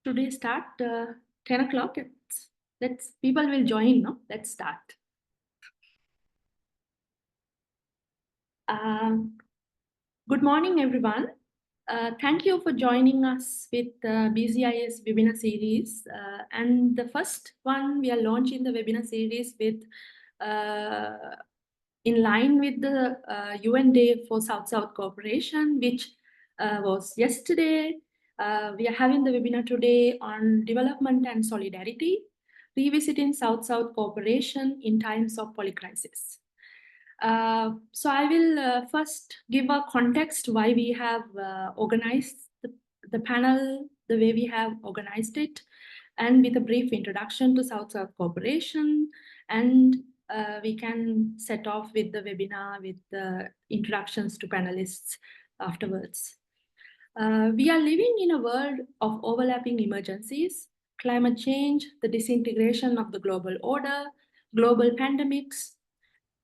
Today start 10 o'clock. Let's people will join, no? Let's start. Good morning, everyone. Thank you for joining us with the BCIS webinar series. And the first one, we are launching the webinar series with in line with the UN Day for South-South Cooperation, which was yesterday. We are having the webinar today on development and solidarity, revisiting South-South cooperation in times of polycrisis. So I will first give a context why we have organized the panel the way we have organized it, and with a brief introduction to South-South cooperation, and we can set off with the webinar with the introductions to panelists afterwards. We are living in a world of overlapping emergencies: climate change, the disintegration of the global order, global pandemics,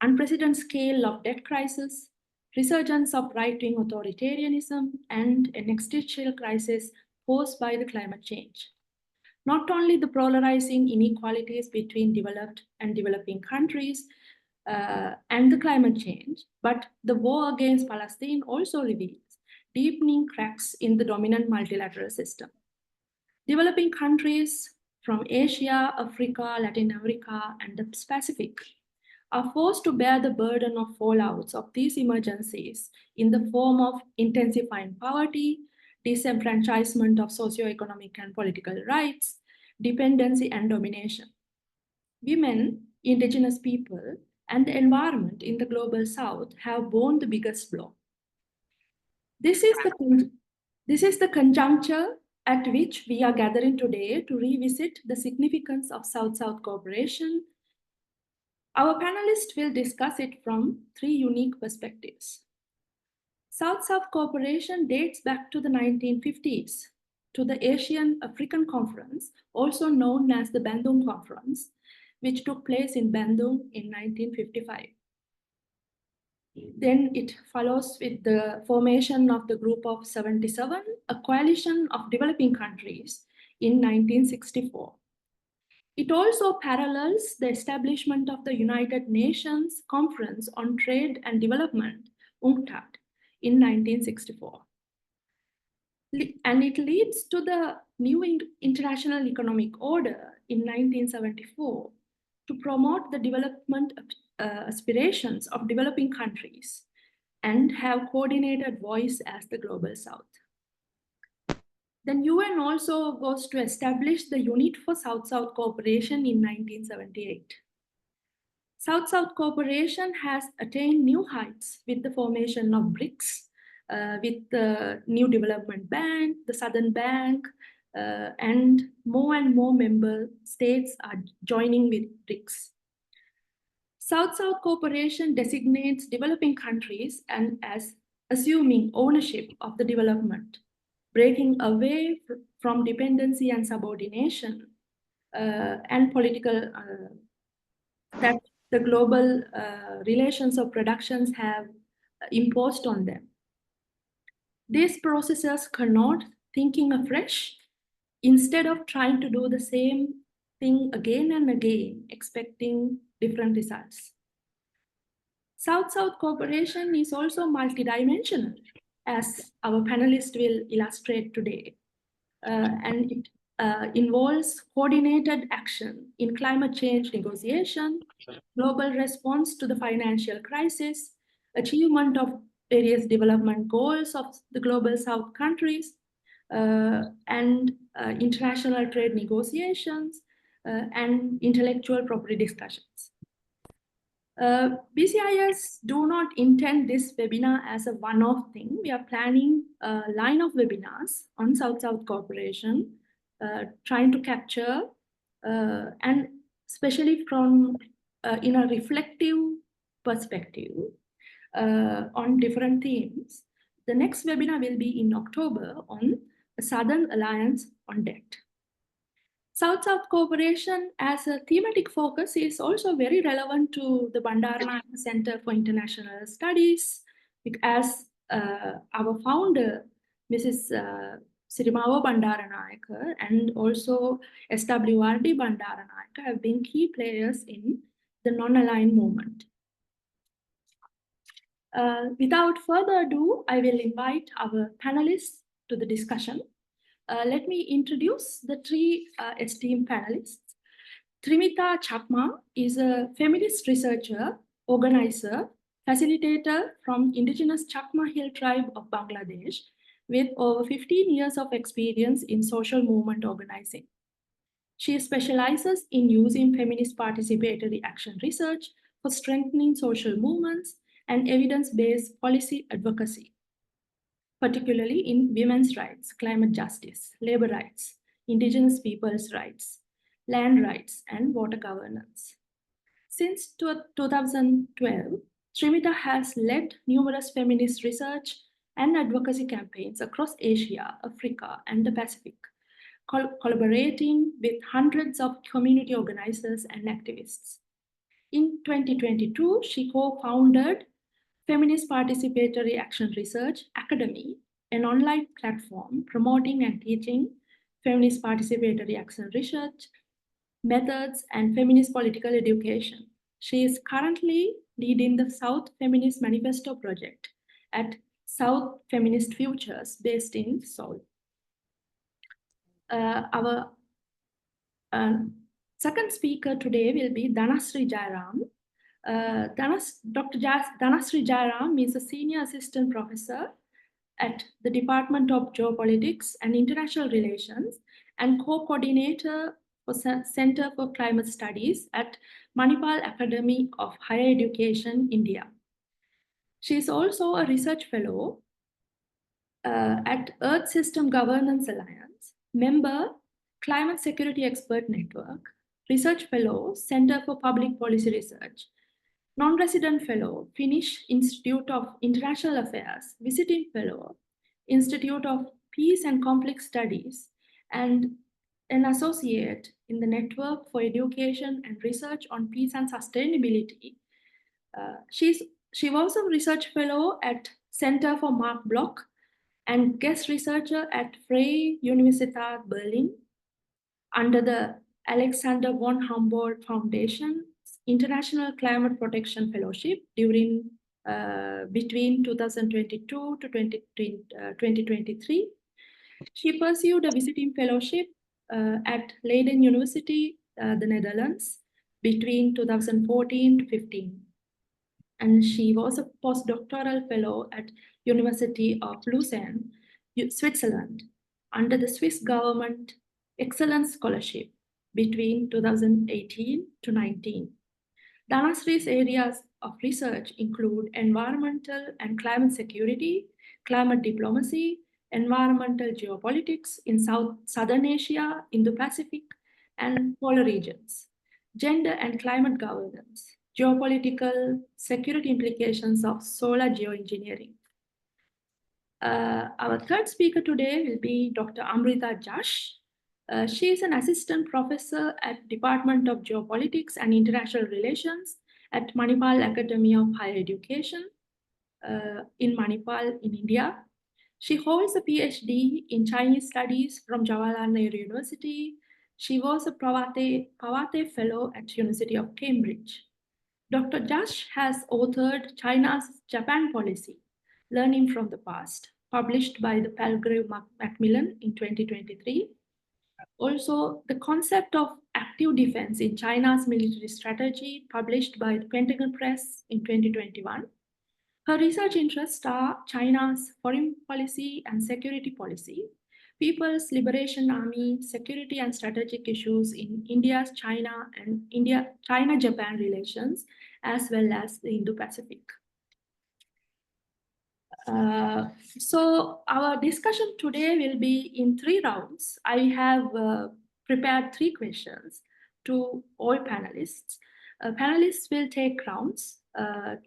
unprecedented scale of debt crisis, resurgence of right-wing authoritarianism, and an existential crisis posed by the climate change. Not only the polarizing inequalities between developed and developing countries and the climate change, but the war against Palestine also reveals deepening cracks in the dominant multilateral system. Developing countries from Asia, Africa, Latin America, and the Pacific are forced to bear the burden of fallouts of these emergencies in the form of intensifying poverty, disenfranchisement of socioeconomic and political rights, dependency and domination. Women, indigenous people, and the environment in the global south have borne the biggest blow. This is the conjuncture at which we are gathering today to revisit the significance of South-South cooperation. Our panelists will discuss it from three unique perspectives. South-South cooperation dates back to the 1950s, to the Asian-African Conference, also known as the Bandung Conference, which took place in Bandung in 1955. Then it follows with the formation of the Group of 77, a coalition of developing countries, in 1964. It also parallels the establishment of the United Nations Conference on Trade and Development, UNCTAD, in 1964. And it leads to the new international economic order in 1974 to promote the development aspirations of developing countries and have coordinated voice as the Global South. Then UN also goes to establish the Unit for South-South Cooperation in 1978. South-South cooperation has attained new heights with the formation of BRICS, with the new development bank, the Southern Bank, and more member states are joining with BRICS. South-South cooperation designates developing countries and as assuming ownership of the development, breaking away from dependency and subordination and political that the global relations of productions have imposed on them. These processes connote thinking afresh instead of trying to do the same thing again and again, expecting different results. South-South cooperation is also multidimensional, as our panelists will illustrate today. And it involves coordinated action in climate change negotiation, global response to the financial crisis, achievement of various development goals of the global South countries, and international trade negotiations, and intellectual property discussions. BCIS do not intend this webinar as a one-off thing. We are planning a line of webinars on South-South cooperation, trying to capture, and especially from in a reflective perspective on different themes. The next webinar will be in October on the Southern Alliance on Debt. South-South cooperation as a thematic focus is also very relevant to the Bandaranaike Center for International Studies, as our founder, Mrs. Sirimava Bandaranayake and also SWRD Bandaranayake have been key players in the non-aligned movement. Without further ado, I will invite our panelists to the discussion. Let me introduce the three esteemed panelists. Trimita Chakma is a feminist researcher, organizer, facilitator from indigenous Chakma Hill tribe of Bangladesh with over 15 years of experience in social movement organizing. She specializes in using feminist participatory action research for strengthening social movements and evidence-based policy advocacy, particularly in women's rights, climate justice, labor rights, indigenous people's rights, land rights, and water governance. Since 2012, Trimita has led numerous feminist research and advocacy campaigns across Asia, Africa, and the Pacific, collaborating with hundreds of community organizers and activists. In 2022, she co-founded Feminist Participatory Action Research Academy, an online platform promoting and teaching feminist participatory action research methods and feminist political education. She is currently leading the South Feminist Manifesto project at South Feminist Futures based in Seoul. Our second speaker today will be Dhanasri Jairam. Dr. Dhanasri Jairam is a senior assistant professor at the Department of Geopolitics and International Relations and co-coordinator for Center for Climate Studies at Manipal Academy of Higher Education, India. She is also a research fellow at Earth System Governance Alliance, member Climate Security Expert Network, research fellow, Center for Public Policy Research, non-resident fellow, Finnish Institute of International Affairs, visiting fellow, Institute of Peace and Conflict Studies, and an associate in the Network for Education and Research on Peace and Sustainability. She was a research fellow at Center for Mark Bloch and guest researcher at Freie Universität Berlin under the Alexander von Humboldt Foundation International Climate Protection Fellowship during between 2022 to 2023. She pursued a visiting fellowship at Leiden University, the Netherlands, between 2014 to 15. And she was a postdoctoral fellow at University of Lucerne, Switzerland, under the Swiss government Excellence Scholarship between 2018 to 19. Dhanasri's areas of research include environmental and climate security, climate diplomacy, environmental geopolitics in Southern Asia, Indo-Pacific, and polar regions, gender and climate governance, geopolitical security implications of solar geoengineering. Our third speaker today will be Dr. Amrita Jash. She is an assistant professor at Department of Geopolitics and International Relations at Manipal Academy of Higher Education in Manipal in India. She holds a PhD in Chinese Studies from Jawaharlal Nehru University. She was a Pawate Fellow at University of Cambridge. Dr. Jash has authored China's Japan Policy, Learning from the Past, published by the Palgrave Macmillan in 2023. Also, the concept of active defense in China's military strategy, published by the Pentagon Press in 2021. Her research interests are China's foreign policy and security policy, People's Liberation Army, security and strategic issues in India's China and China-Japan relations, as well as the Indo-Pacific. So our discussion today will be in 3 rounds. I have prepared 3 questions to all panelists. Panelists will take rounds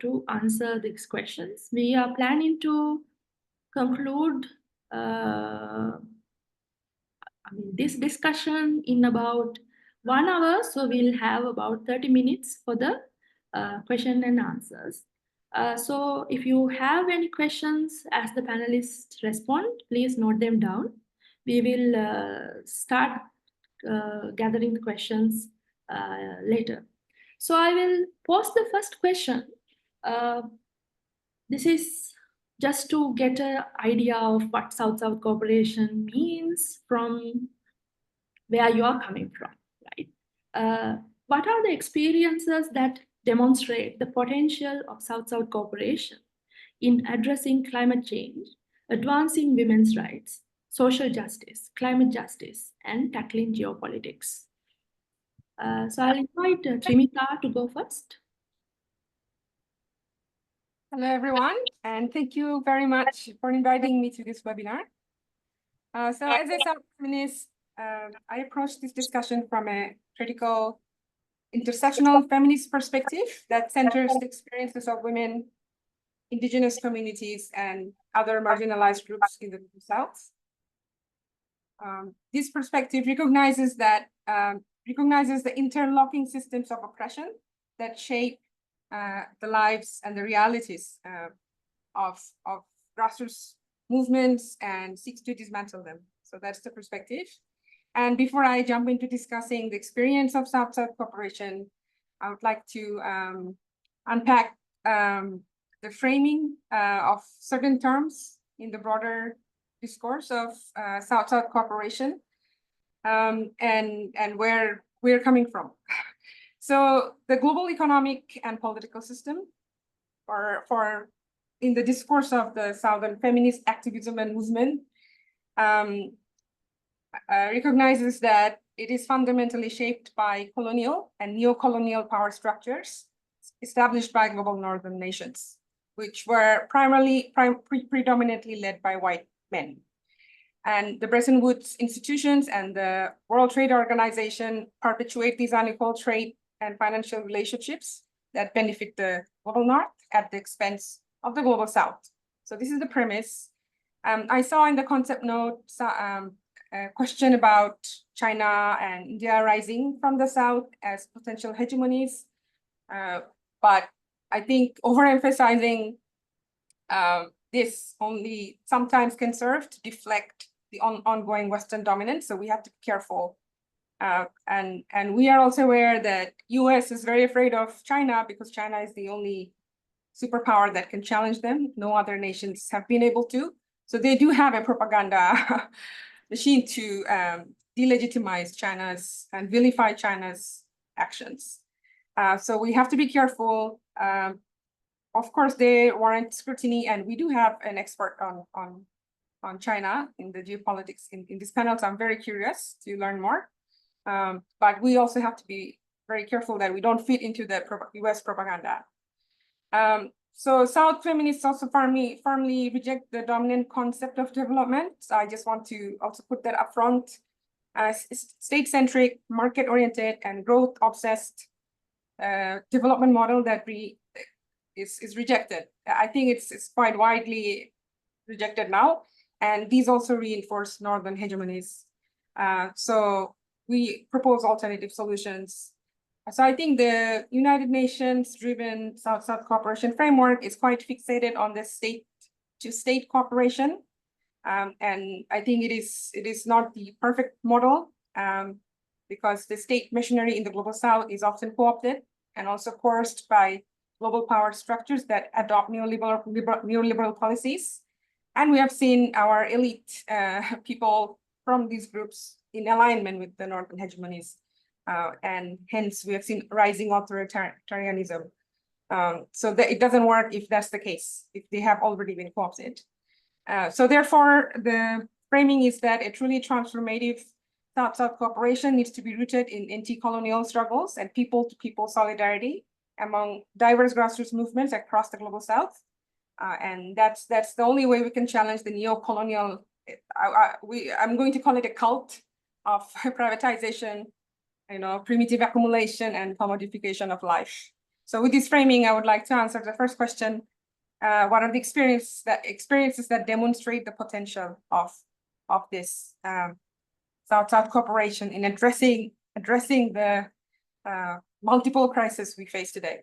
to answer these questions. We are planning to conclude this discussion in about 1 hour, so we'll have about 30 minutes for the question and answers. So if you have any questions as the panelists respond, please note them down. We will start gathering the questions later. So I will pose the first question. This is just to get an idea of what South-South cooperation means from where you are coming from, right? What are the experiences that demonstrate the potential of South-South cooperation in addressing climate change, advancing women's rights, social justice, climate justice, and tackling geopolitics? So I'll invite Trimita to go first. Hello, everyone, and thank you very much for inviting me to this webinar. So as a South feminist, I approach this discussion from a critical intersectional feminist perspective that centers the experiences of women, indigenous communities, and other marginalized groups in the South. This perspective recognizes the interlocking systems of oppression that shape the lives and the realities of grassroots movements and seeks to dismantle them. So that's the perspective. And before I jump into discussing the experience of South-South cooperation, I would like to unpack the framing of certain terms in the broader discourse of South-South cooperation and where we're coming from. So the global economic and political system, for in the discourse of the Southern feminist activism and movement, recognizes that it is fundamentally shaped by colonial and neo-colonial power structures established by global northern nations, which were predominantly led by white men. And the Bretton Woods institutions and the World Trade Organization perpetuate these unequal trade and financial relationships that benefit the global North at the expense of the global South. So this is the premise. I saw in the concept note a question about China and India rising from the South as potential hegemonies. But I think overemphasizing this only sometimes can serve to deflect the ongoing Western dominance. So we have to be careful. And we are also aware that US is very afraid of China because China is the only superpower that can challenge them. No other nations have been able to. So they do have a propaganda machine to delegitimize China's and vilify China's actions. So we have to be careful. Of course, they warrant scrutiny, and we do have an expert on China in the geopolitics in this panel. So I'm very curious to learn more. But we also have to be very careful that we don't fit into the US propaganda. So South feminists also firmly reject the dominant concept of development. So I just want to also put that up front. State-centric, market-oriented, and growth-obsessed development model that is rejected. I think it's quite widely rejected now. And these also reinforce Northern hegemonies. So we propose alternative solutions. So I think the United Nations-driven South-South cooperation framework is quite fixated on the state-to-state cooperation. And I think it is not the perfect model because the state machinery in the global South is often co-opted and also coerced by global power structures that adopt neoliberal policies. And we have seen our elite people from these groups in alignment with the Northern hegemonies. And hence we have seen rising authoritarianism. So that it doesn't work if that's the case, if they have already been co-opted. So therefore, the framing is that a truly transformative South-South cooperation needs to be rooted in anti-colonial struggles and people-to-people solidarity among diverse grassroots movements across the global South. And that's the only way we can challenge the neo-colonial, I'm going to call it a cult of privatization, primitive accumulation and commodification of life. So with this framing, I would like to answer the first question. What are the experiences that demonstrate the potential of this South-South cooperation in addressing the multiple crises we face today?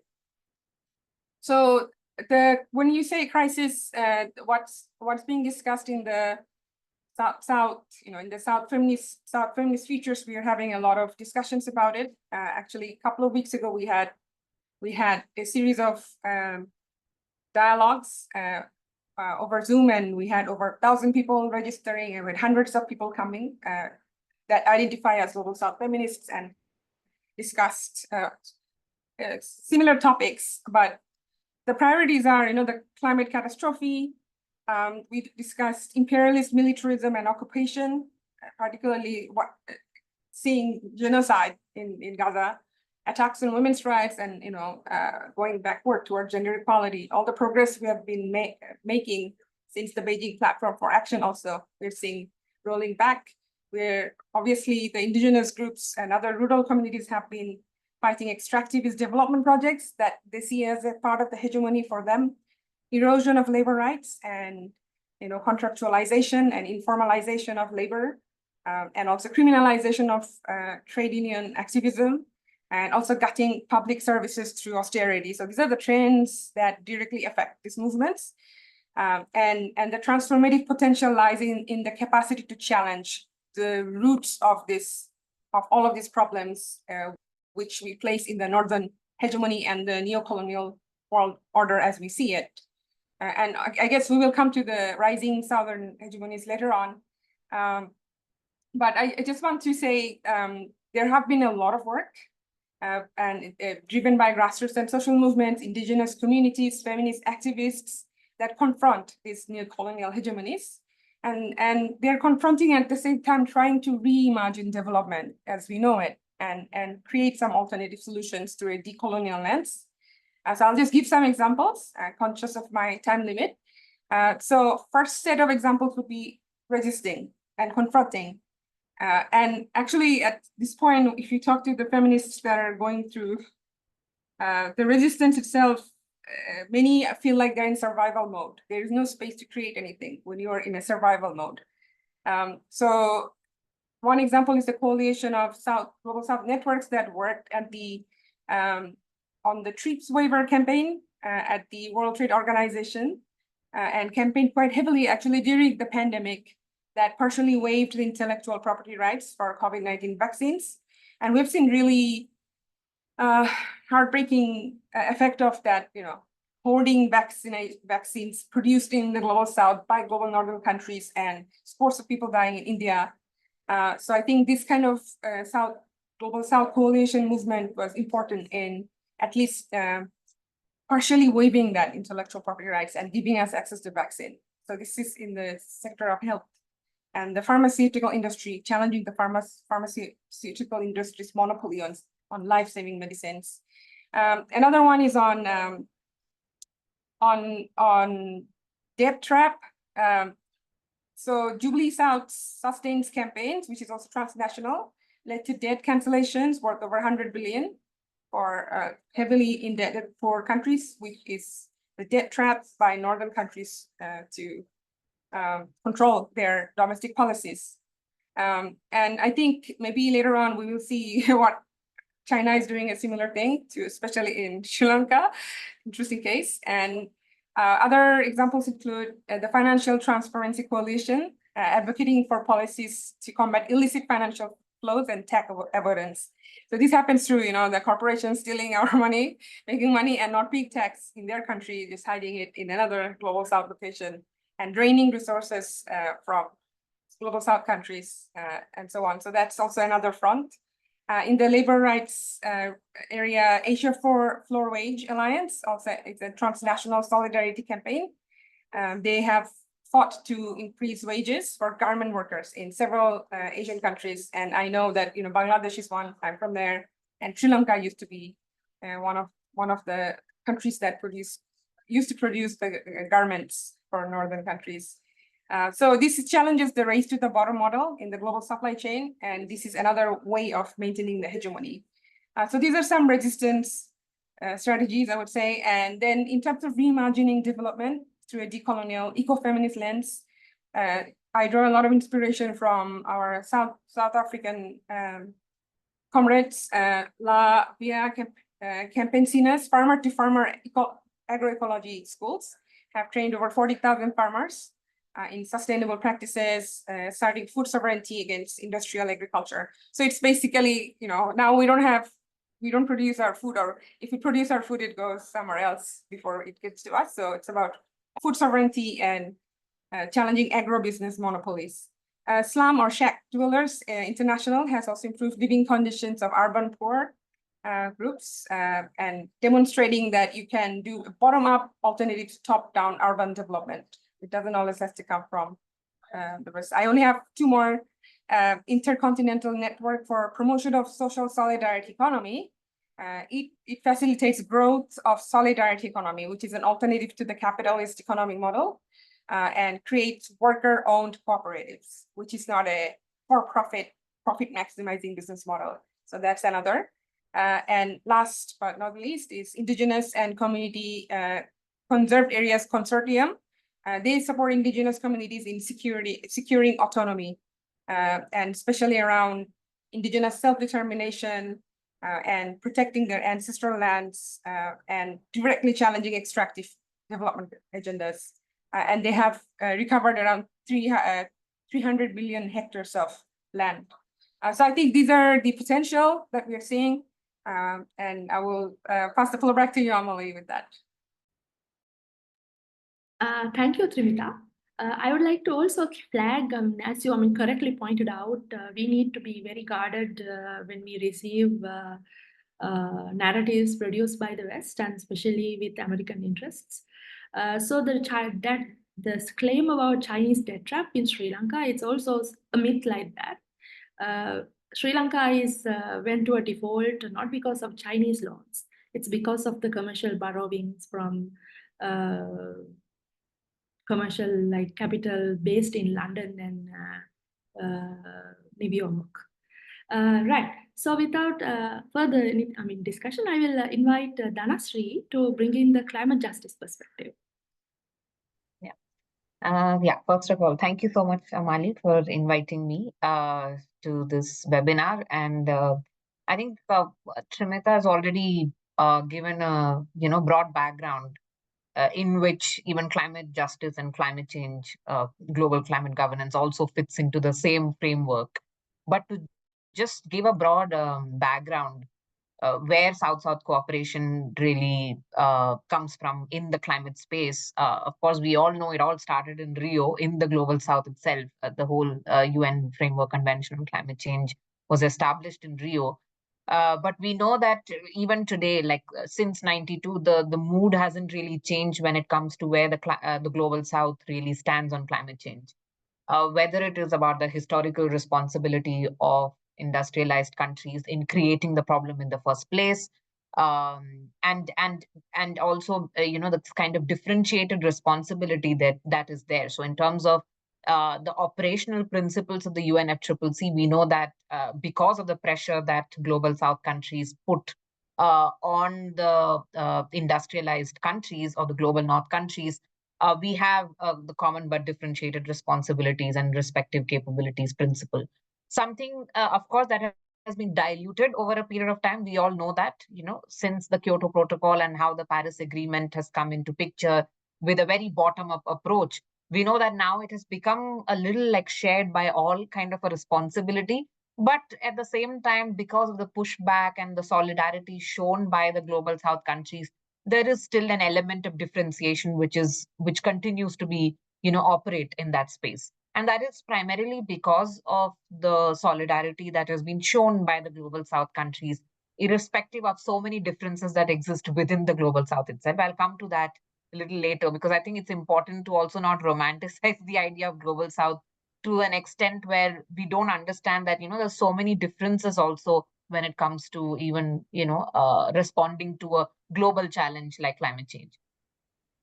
So when you say crisis, what's being discussed in the in the South feminist futures, we are having a lot of discussions about it. Actually, a couple of weeks ago, we had a series of dialogues over Zoom, and we had over 1,000 people registering, and with hundreds of people coming that identify as global South feminists, and discussed similar topics. But the priorities are, the climate catastrophe. We discussed imperialist militarism and occupation, particularly seeing genocide in Gaza, attacks on women's rights, and going backward toward gender equality. All the progress we have been making since the Beijing Platform for Action, also we're seeing rolling back, where obviously the indigenous groups and other rural communities have been fighting extractivist development projects that they see as a part of the hegemony for them, erosion of labor rights, and contractualization and informalization of labor, and also criminalization of trade union activism, and also gutting public services through austerity. So these are the trends that directly affect these movements. And the transformative potential lies in the capacity to challenge the roots of all of these problems, which we place in the Northern hegemony and the neo-colonial world order as we see it. And I guess we will come to the rising Southern hegemonies later on. But I just want to say there have been a lot of work driven by grassroots and social movements, indigenous communities, feminist activists that confront these neo-colonial hegemonies. And they're confronting at the same time trying to reimagine development as we know it, and create some alternative solutions through a decolonial lens. So I'll just give some examples, conscious of my time limit. So first set of examples would be resisting and confronting. And actually, at this point, if you talk to the feminists that are going through the resistance itself, many feel like they're in survival mode. There is no space to create anything when you are in a survival mode. So one example is the coalition of global South networks that worked at on the TRIPS waiver campaign at the World Trade Organization, and campaigned quite heavily actually during the pandemic, that partially waived the intellectual property rights for COVID-19 vaccines. And we've seen really heartbreaking effect of that, hoarding vaccines produced in the global South by global Northern countries, and scores of people dying in India. So I think this kind of global South coalition movement was important in at least partially waiving that intellectual property rights and giving us access to vaccine. So this is in the sector of health. And the pharmaceutical industry, challenging the pharmaceutical industry's monopoly on life-saving medicines. Another one is on debt trap. So Jubilee South sustains campaigns, which is also transnational, led to debt cancellations worth over 100 billion for heavily indebted poor countries, which is the debt trap by Northern countries to control their domestic policies. And I think maybe later on we will see what China is doing a similar thing to, especially in Sri Lanka, interesting case. And other examples include the Financial Transparency Coalition, advocating for policies to combat illicit financial flows and tax avoidance. So this happens through, the corporations stealing our money, making money and not paying tax in their country, just hiding it in another global South location, and draining resources from global South countries and so on. So that's also another front. In the labor rights area, Asia for Floor Wage Alliance, also it's a transnational solidarity campaign. They have fought to increase wages for garment workers in several Asian countries. And I know that Bangladesh is one, I'm from there, and Sri Lanka used to be one of the countries that used to produce the garments for northern countries. So this challenges the race to the bottom model in the global supply chain, and this is another way of maintaining the hegemony. So these are some resistance strategies, I would say. And then in terms of reimagining development through a decolonial eco-feminist lens, I draw a lot of inspiration from our South African comrades, La Via Campesinas, farmer-to-farmer agroecology schools have trained over 40,000 farmers in sustainable practices, starting food sovereignty against industrial agriculture. So it's basically, now we don't produce our food, or if we produce our food, it goes somewhere else before it gets to us. So it's about food sovereignty and challenging agro-business monopolies. Slum or shack dwellers international has also improved living conditions of urban poor groups and demonstrating that you can do a bottom-up alternative to top-down urban development. It doesn't always have to come from the rest. I only have two more. Intercontinental network for promotion of social solidarity economy. It facilitates growth of solidarity economy, which is an alternative to the capitalist economic model, and creates worker-owned cooperatives, which is not a for-profit, profit-maximizing business model. So that's another. And last but not least is indigenous and community conserved areas consortium. They support indigenous communities in securing autonomy, and especially around indigenous self-determination and protecting their ancestral lands and directly challenging extractive development agendas. And they have recovered around 300 million hectares of land. So I think these are the potential that we are seeing. And I will pass the floor back to you, Amelie, with that. Thank you, Trimita. I would like to also flag, as you correctly pointed out, we need to be very guarded when we receive narratives produced by the West, and especially with American interests. So this claim about Chinese debt trap in Sri Lanka, it's also a myth like that. Sri Lanka went to a default not because of Chinese loans, it's because of the commercial borrowings from commercial capital based in London and New York. Right. So without further discussion, I will invite Dhanasree to bring in the climate justice perspective. Yeah. First of all, thank you so much, Amali, for inviting me to this webinar. And I think Trimita has already given a broad background in which even climate justice and climate change, global climate governance also fits into the same framework. But to just give a broad background where South-South cooperation really comes from in the climate space. Of course, we all know it all started in Rio, in the Global South itself. The whole UN Framework Convention on Climate Change was established in Rio. But we know that even today, since '92, the mood hasn't really changed when it comes to where the Global South really stands on climate change. Whether it is about the historical responsibility of industrialized countries in creating the problem in the first place, and also the kind of differentiated responsibility that is there. So in terms of the operational principles of the UNFCCC, we know that because of the pressure that Global South countries put on the industrialized countries or the Global North countries, we have the common but differentiated responsibilities and respective capabilities principle. Something, of course, that has been diluted over a period of time. We all know that, since the Kyoto Protocol and how the Paris Agreement has come into picture with a very bottom-up approach. We know that now it has become a little shared by all, kind of a responsibility. But at the same time, because of the pushback and the solidarity shown by the Global South countries, there is still an element of differentiation which continues to be, operate in that space. And that is primarily because of the solidarity that has been shown by the Global South countries, irrespective of so many differences that exist within the Global South itself. I'll come to that a little later, because I think it's important to also not romanticize the idea of Global South to an extent where we don't understand that, there's so many differences also when it comes to even, responding to a global challenge like climate change.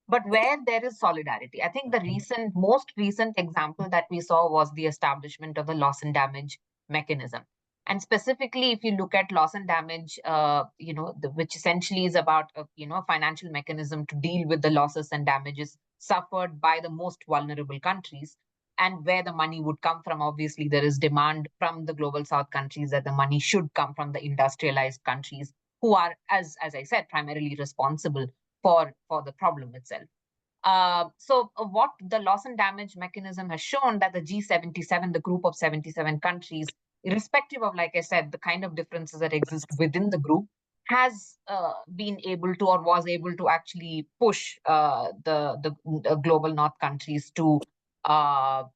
But where there is solidarity, I think the most recent example that we saw was the establishment of the loss and damage mechanism. And specifically, if you look at loss and damage, which essentially is about a financial mechanism to deal with the losses and damages suffered by the most vulnerable countries, and where the money would come from. Obviously, there is demand from the Global South countries that the money should come from the industrialized countries who are, as I said, primarily responsible for the problem itself. What the loss and damage mechanism has shown that the G77, the group of 77 countries, irrespective of, like I said, the kind of differences that exist within the group, has been able to, or was able to, actually push the global North countries to to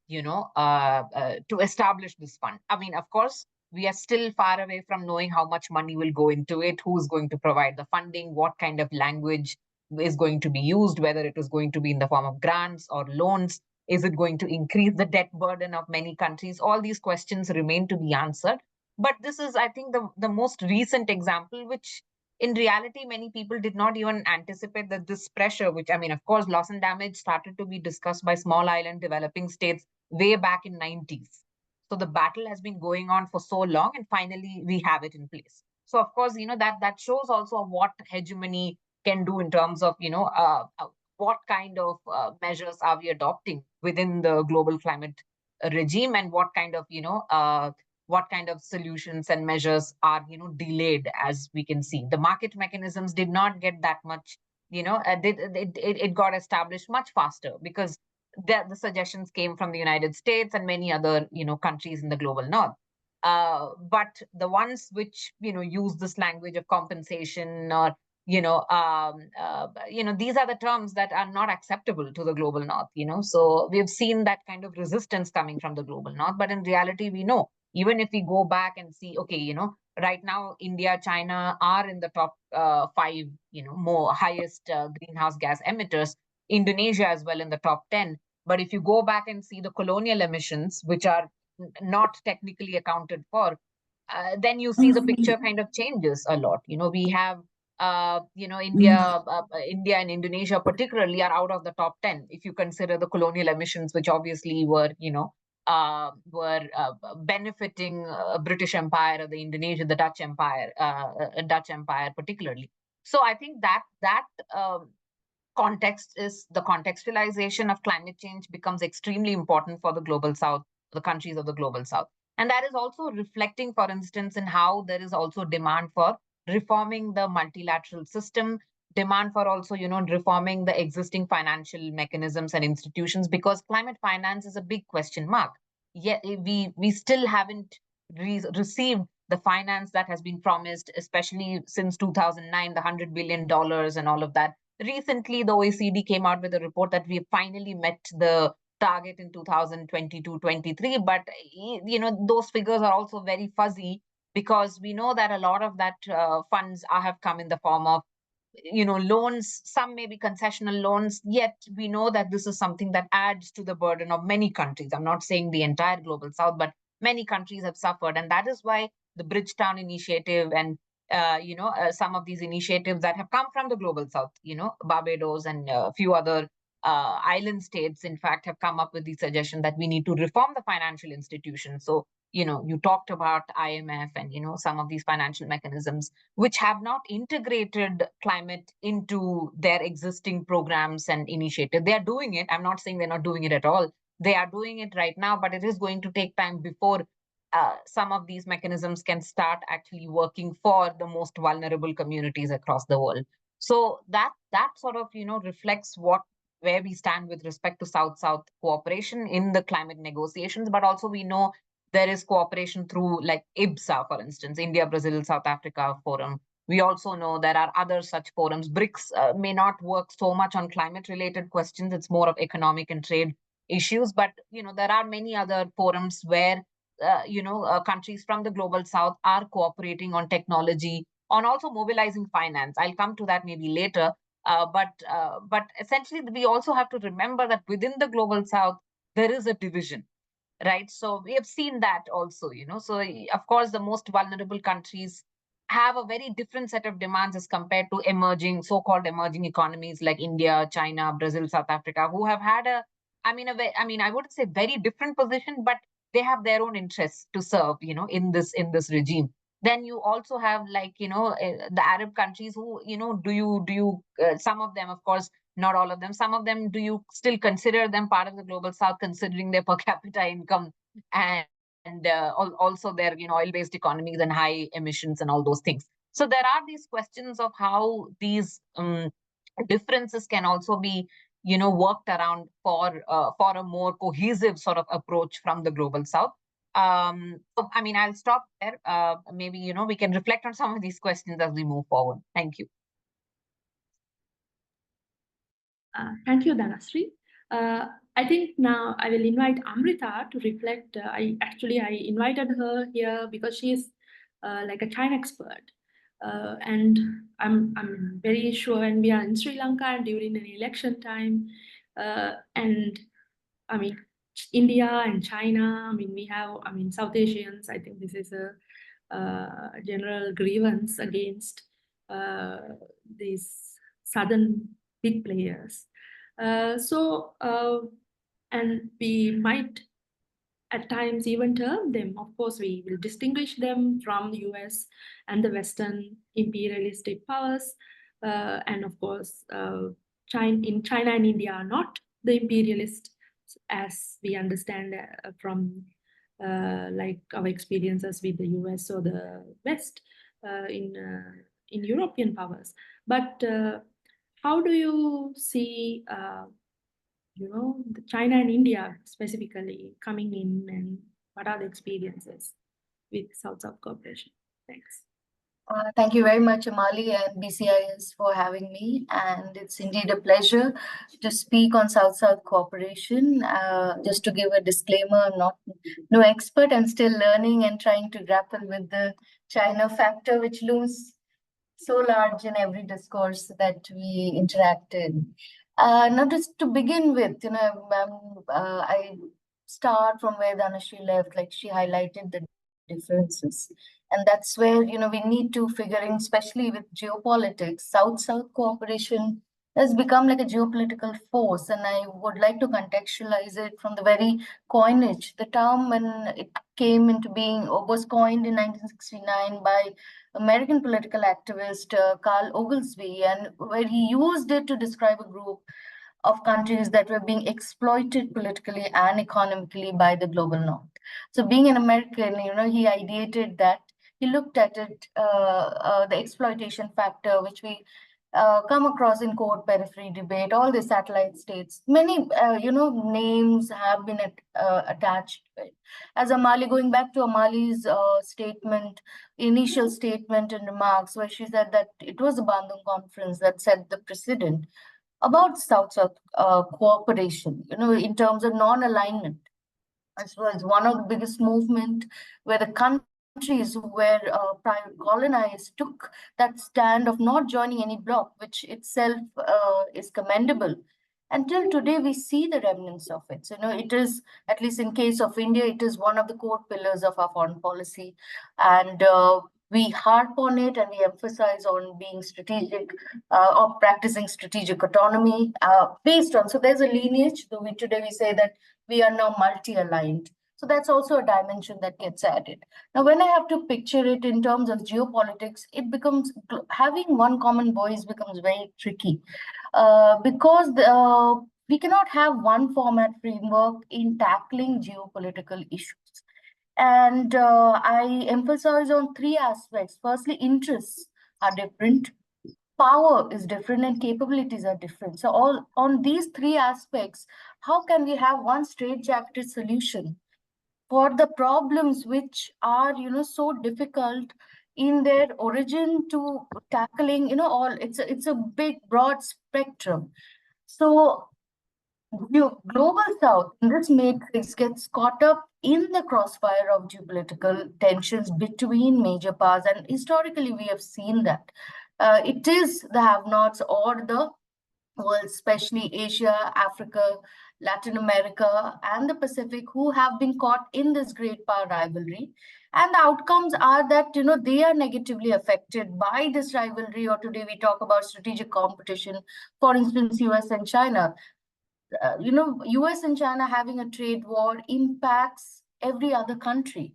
establish this fund. I mean, of course, we are still far away from knowing how much money will go into it, who's going to provide the funding, what kind of language is going to be used, whether it is going to be in the form of grants or loans. Is it going to increase the debt burden of many countries? All these questions remain to be answered. But this is, I think, the most recent example, which in reality, many people did not even anticipate that this pressure, which, I mean, of course, loss and damage started to be discussed by small island developing states way back in 90s. So the battle has been going on for so long, and finally we have it in place. So of course, that shows also what hegemony can do in terms of, what kind of measures are we adopting within the global climate regime, and what kind of, what kind of solutions and measures are, delayed. As we can see, the market mechanisms did not get that much, it got established much faster, because the suggestions came from the United States and many other, countries in the global north. But the ones which, use this language of compensation, or these are the terms that are not acceptable to the global north. So we've seen that kind of resistance coming from the global north. But in reality, we know, even if we go back and see, okay, right now India, China are in the top 5, more highest greenhouse gas emitters. Indonesia as well in the top 10. But if you go back and see the colonial emissions, which are not technically accounted for, then you see the picture kind of changes a lot. We have, India and Indonesia particularly are out of the top 10 if you consider the colonial emissions, which obviously were, benefiting British Empire, or the Indonesia, the Dutch Empire particularly. So I think that context is the contextualization of climate change becomes extremely important for the global south, the countries of the global south. And that is also reflecting, for instance, in how there is also demand for reforming the multilateral system, demand for also, reforming the existing financial mechanisms and institutions, because climate finance is a big question mark. Yet we still haven't received the finance that has been promised, especially since 2009, the $100 billion and all of that. Recently, the OECD came out with a report that we finally met the target in 2022-23, but those figures are also very fuzzy, because we know that a lot of that funds have come in the form of loans. Some may be concessional loans, yet we know that this is something that adds to the burden of many countries. I'm not saying the entire global south, but many countries have suffered, and that is why the Bridgetown initiative and some of these initiatives that have come from the global south, Barbados and a few other island states, in fact, have come up with the suggestion that we need to reform the financial institutions. So, you talked about IMF and, some of these financial mechanisms which have not integrated climate into their existing programs and initiatives. They are doing it. I'm not saying they're not doing it at all. They are doing it right now, but it is going to take time before some of these mechanisms can start actually working for the most vulnerable communities across the world. So that sort of reflects where we stand with respect to South-South cooperation in the climate negotiations. But also we know there is cooperation through, like, IBSA, for instance, India, Brazil, South Africa Forum. We also know there are other such forums. BRICS may not work so much on climate-related questions. It's more of economic and trade issues. But there are many other forums where countries from the global south are cooperating on technology, on also mobilizing finance. I'll come to that maybe later. But essentially, we also have to remember that within the global south, there is a division, right? So we have seen that also, So of course, the most vulnerable countries have a very different set of demands as compared to so-called emerging economies like India, China, Brazil, South Africa, who have had I wouldn't say very different position, but they have their own interests to serve, in this regime. Then you also have, like, the Arab countries who, do you some of them, of course, not all of them, some of them, do you still consider them part of the global south, considering their per capita income and also their, oil-based economies and high emissions and all those things. So there are these questions of how these differences can also be, worked around for a more cohesive sort of approach from the global south. So, I mean, I'll stop there. Maybe, we can reflect on some of these questions as we move forward. Thank you. Thank you, Dhanasri. I think now I will invite Amrita to reflect. I invited her here because she is like a China expert. And I'm very sure, and we are in Sri Lanka during an election time. And I mean, India and China, South Asians, I think this is a general grievance against these southern big players. And we might at times even term them, of course, we will distinguish them from the US and the Western imperialistic powers. And of course, China and India are not the imperialist as we understand from like our experiences with the US or the West in European powers. But how do you see the China and India specifically coming in, and what are the experiences with South-South cooperation? Thanks. Thank you very much, Amali and BCIS, for having me. And it's indeed a pleasure to speak on South-South cooperation. Just to give a disclaimer, I'm no expert. I'm still learning and trying to grapple with the China factor, which looms so large in every discourse that we interact in. Now, just to begin with, I start from where Dhanasri left, like she highlighted the differences. And that's where, we need to figure in, especially with geopolitics, South-South cooperation has become like a geopolitical force. And I would like to contextualize it from the very coinage. The term, when it came into being, was coined in 1969 by American political activist Carl Oglesby, and where he used it to describe a group of countries that were being exploited politically and economically by the global north. So being an American, he ideated that. He looked at it, the exploitation factor, which we come across in core periphery debate, all the satellite states. Many, names have been attached to it. As Amali, going back to Amali's initial statement and remarks, where she said that it was the Bandung Conference that set the precedent about South-South cooperation, in terms of non-alignment. This was one of the biggest movements where the countries who were private colonized took that stand of not joining any bloc, which itself is commendable. Until today, we see the remnants of it. So, it is, at least in case of India, it is one of the core pillars of our foreign policy. And we harp on it and we emphasize on being strategic or practicing strategic autonomy based on. So there's a lineage, though today we say that we are now multi-aligned. So that's also a dimension that gets added. Now, when I have to picture it in terms of geopolitics, it becomes, having one common voice becomes very tricky because we cannot have one format framework in tackling geopolitical issues. And I emphasize on three aspects. Firstly, interests are different, power is different, and capabilities are different. So all on these three aspects, how can we have one straitjacketed solution for the problems which are, so difficult in their origin to tackling, it's a big, broad spectrum. So global south in this matrix gets caught up in the crossfire of geopolitical tensions between major powers, and historically we have seen that it is the have-nots or the world, especially Asia, Africa, Latin America, and the Pacific, who have been caught in this great power rivalry. And the outcomes are that, they are negatively affected by this rivalry, or today we talk about strategic competition, for instance, US and China. US and China having a trade war impacts every other country.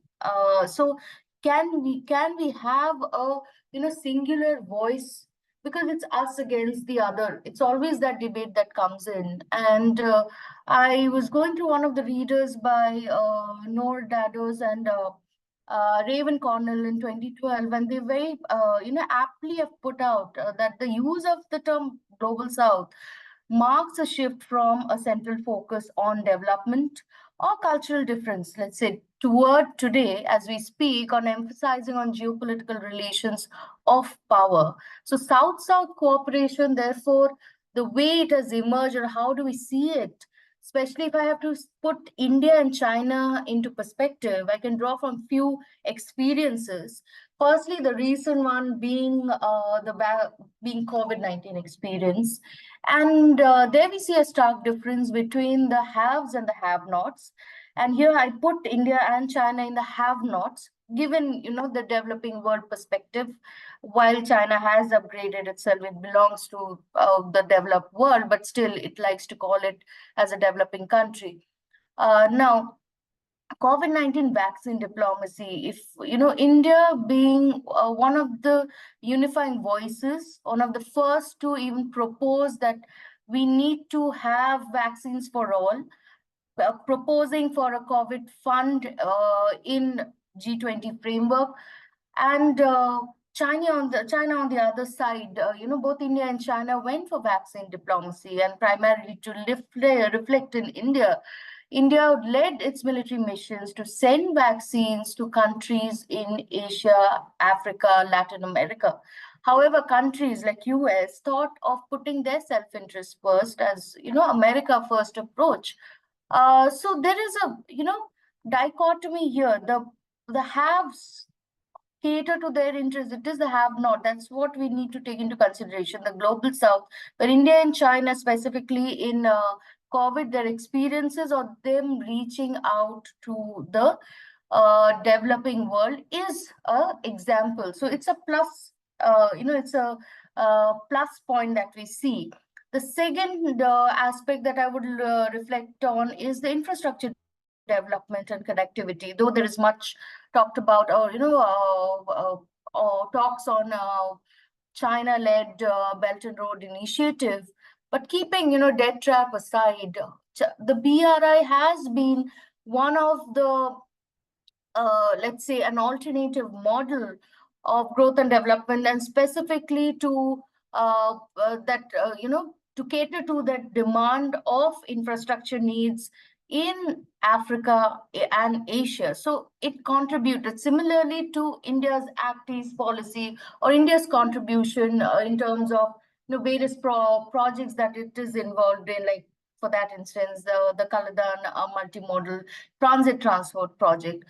So can we have a singular voice, because it's us against the other? It's always that debate that comes in. And I was going through one of the readers by Noor Dados and Raven Cornell in 2012, and they very aptly have put out that the use of the term global south marks a shift from a central focus on development or cultural difference, let's say, toward today, as we speak, on emphasizing on geopolitical relations of power. So South-South cooperation, therefore, the way it has emerged, or how do we see it, especially if I have to put India and China into perspective, I can draw from few experiences. Firstly, the recent one being being COVID-19 experience. And there we see a stark difference between the haves and the have-nots. And here I put India and China in the have-nots, given the developing world perspective. While China has upgraded itself, it belongs to the developed world, but still it likes to call it as a developing country. Now, COVID-19 vaccine diplomacy, if India being one of the unifying voices, one of the first to even propose that we need to have vaccines for all, proposing for a COVID fund in G20 framework, and China on the other side, both India and China went for vaccine diplomacy, and primarily to reflect in India. India led its military missions to send vaccines to countries in Asia, Africa, Latin America. However, countries like US thought of putting their self-interest first, as America first approach. So there is a dichotomy here. The haves cater to their interests. It is the have-not. That's what we need to take into consideration. The global south, where India and China specifically in COVID, their experiences of them reaching out to the developing world is an example. So it's a plus, it's a plus point that we see. The second aspect that I would reflect on is the infrastructure development and connectivity, though there is much talked about, or talks on China-led Belt and Road Initiative. But keeping debt trap aside, the BRI has been one of the let's say an alternative model of growth and development, and specifically to to cater to that demand of infrastructure needs in Africa and Asia. So it contributed similarly to India's Act East policy, or India's contribution in terms of various projects that it is involved in, like for that instance, the Kaladan multimodal transit transport project.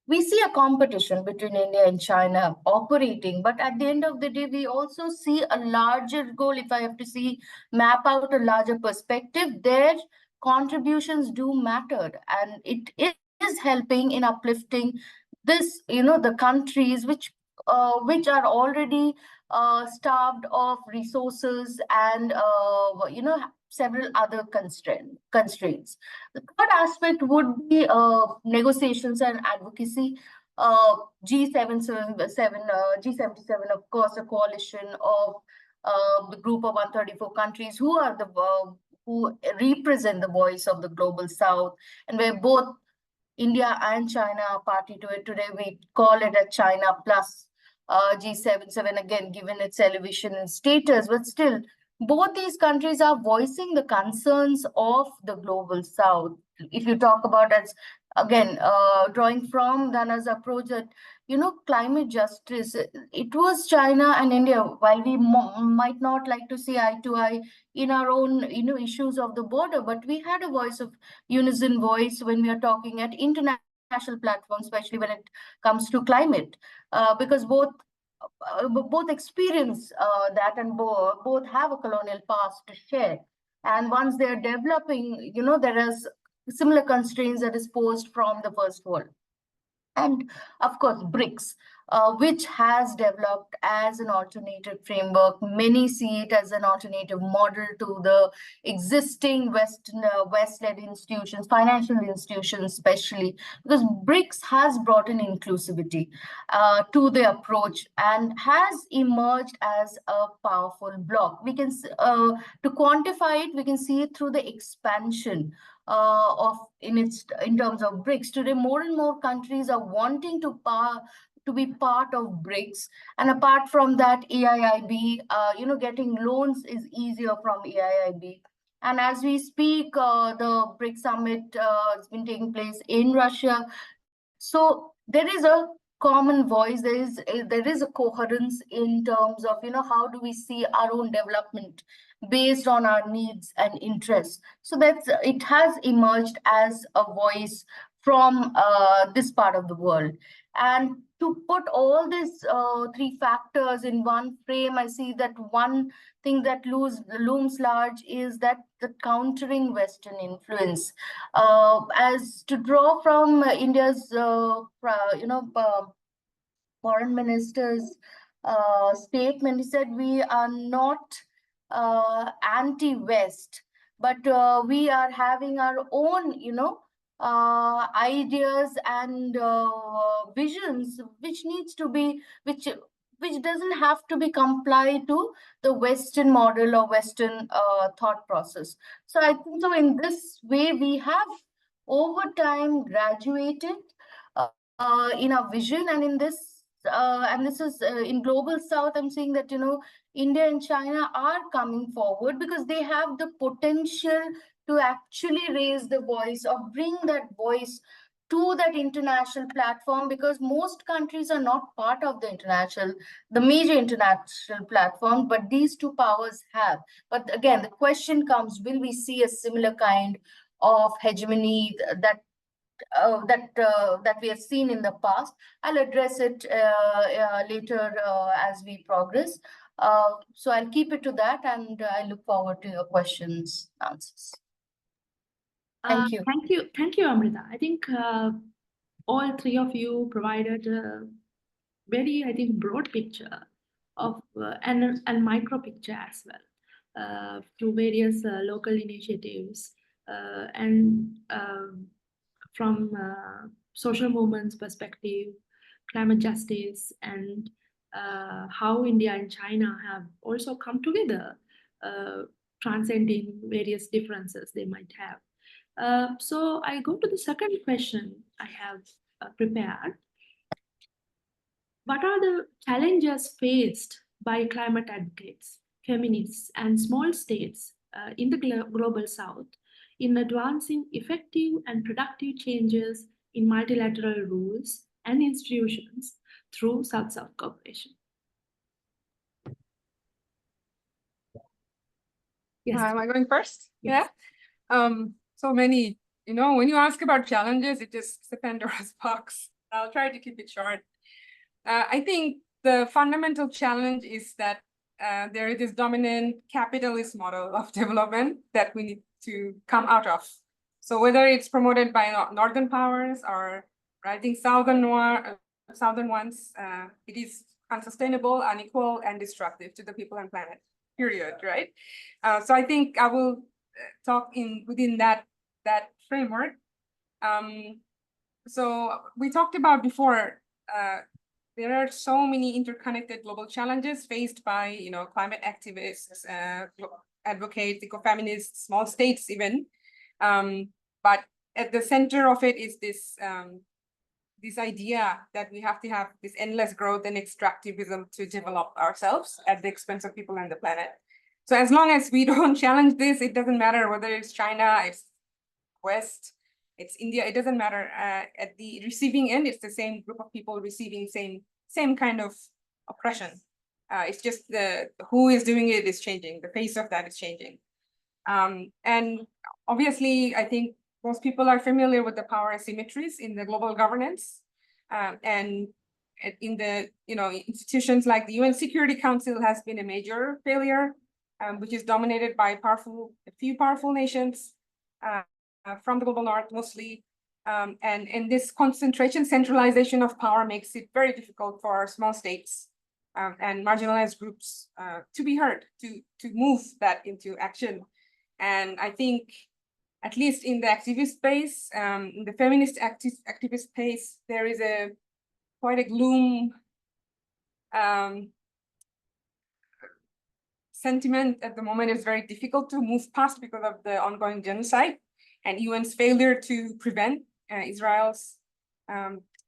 We see a competition between India and China operating, but at the end of the day, we also see a larger goal. If I have to map out a larger perspective, their contributions do matter, and it is helping in uplifting this, the countries which are already starved of resources and several other constraints. The third aspect would be negotiations and advocacy. G77, of course, a coalition of the group of 134 countries who are who represent the voice of the global South, and where both India and China are party to it. Today, we call it a China plus G77, again, given its elevation and status, but still, both these countries are voicing the concerns of the global South. If you talk about, as again, drawing from Dana's approach that, climate justice, it was China and India, while we might not like to see eye to eye in our own, issues of the border, but we had a unison voice when we are talking at international platforms, especially when it comes to climate, because both experience that, and both have a colonial past to share. And once they're developing, there is similar constraints that is posed from the first world. And of course, BRICS, which has developed as an alternative framework. Many see it as an alternative model to the existing West-led institutions, financial institutions especially, because BRICS has brought in inclusivity to the approach and has emerged as a powerful bloc. We can, to quantify it, we can see it through the expansion in terms of BRICS. Today, more and more countries are wanting to be part of BRICS, and apart from that, AIIB, getting loans is easier from AIIB. And as we speak, the BRICS summit has been taking place in Russia. So there is a common voice, there is a coherence in terms of, how do we see our own development based on our needs and interests. So it has emerged as a voice from this part of the world. And to put all these three factors in one frame, I see that one thing that looms large is that the countering Western influence. As to draw from India's, foreign minister's statement, he said, we are not anti-West, but we are having our own, ideas and visions, which needs to be, which doesn't have to be complied to the Western model or Western thought process. So I think so in this way, we have over time graduated in our vision, and in this and this is in global south, I'm seeing that India and China are coming forward because they have the potential to actually raise the voice or bring that voice to that international platform, because most countries are not part of the major international platform, but these two powers have. But again, the question comes, will we see a similar kind of hegemony that we have seen in the past? I'll address it later as we progress. So I'll keep it to that, and I look forward to your questions, answers. Thank you. Thank you, Amrita. I think all three of you provided a very, I think, broad picture of and micro picture as well through various local initiatives and from social movements perspective, climate justice, and how India and China have also come together, transcending various differences they might have. So I go to the second question I have prepared. What are the challenges faced by climate advocates, feminists, and small states in the global south in advancing effective and productive changes in multilateral rules and institutions through South-South cooperation? Yes. Am I going first? Yes. Yeah. So many, when you ask about challenges, it just is a Pandora's box. I'll try to keep it short. I think the fundamental challenge is that there is this dominant capitalist model of development that we need to come out of. So whether it's promoted by northern powers or I think southern ones, it is unsustainable, unequal, and destructive to the people and planet, period, right? So I think I will talk within that framework. So we talked about before, there are so many interconnected global challenges faced by, climate activists, advocates, eco-feminists, small states even. But at the center of it is this idea that we have to have this endless growth and extractivism to develop ourselves at the expense of people and the planet. So as long as we don't challenge this, it doesn't matter whether it's China, it's West, it's India, it doesn't matter. At the receiving end, it's the same group of people receiving same kind of oppression. It's just who is doing it is changing. The face of that is changing. And obviously, I think most people are familiar with the power asymmetries in the global governance. And in the institutions like the UN Security Council has been a major failure, which is dominated by a few powerful nations from the global north mostly. And this concentration, centralization of power makes it very difficult for small states and marginalized groups to be heard, to move that into action. And I think, at least in the activist space, in the feminist activist space, there is quite a gloom sentiment at the moment. Is very difficult to move past because of the ongoing genocide and UN's failure to prevent Israel's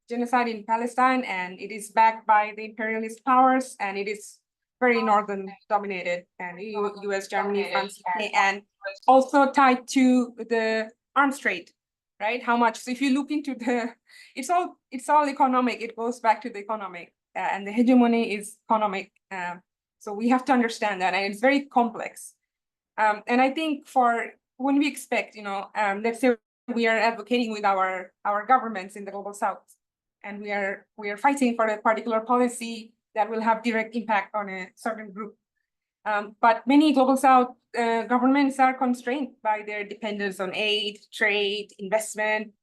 genocide in Palestine, and it is backed by the imperialist powers, and it is very northern dominated, and US, Germany, France, UK, and Also tied to the arms trade, right? How much? So if you look into it's all economic. It goes back to the economic, and the hegemony is economic. So we have to understand that, and it's very complex. And I think when we expect, let's say we are advocating with our governments in the global south, and we are fighting for a particular policy that will have direct impact on a certain group. But many global south governments are constrained by their dependence on aid, trade, investment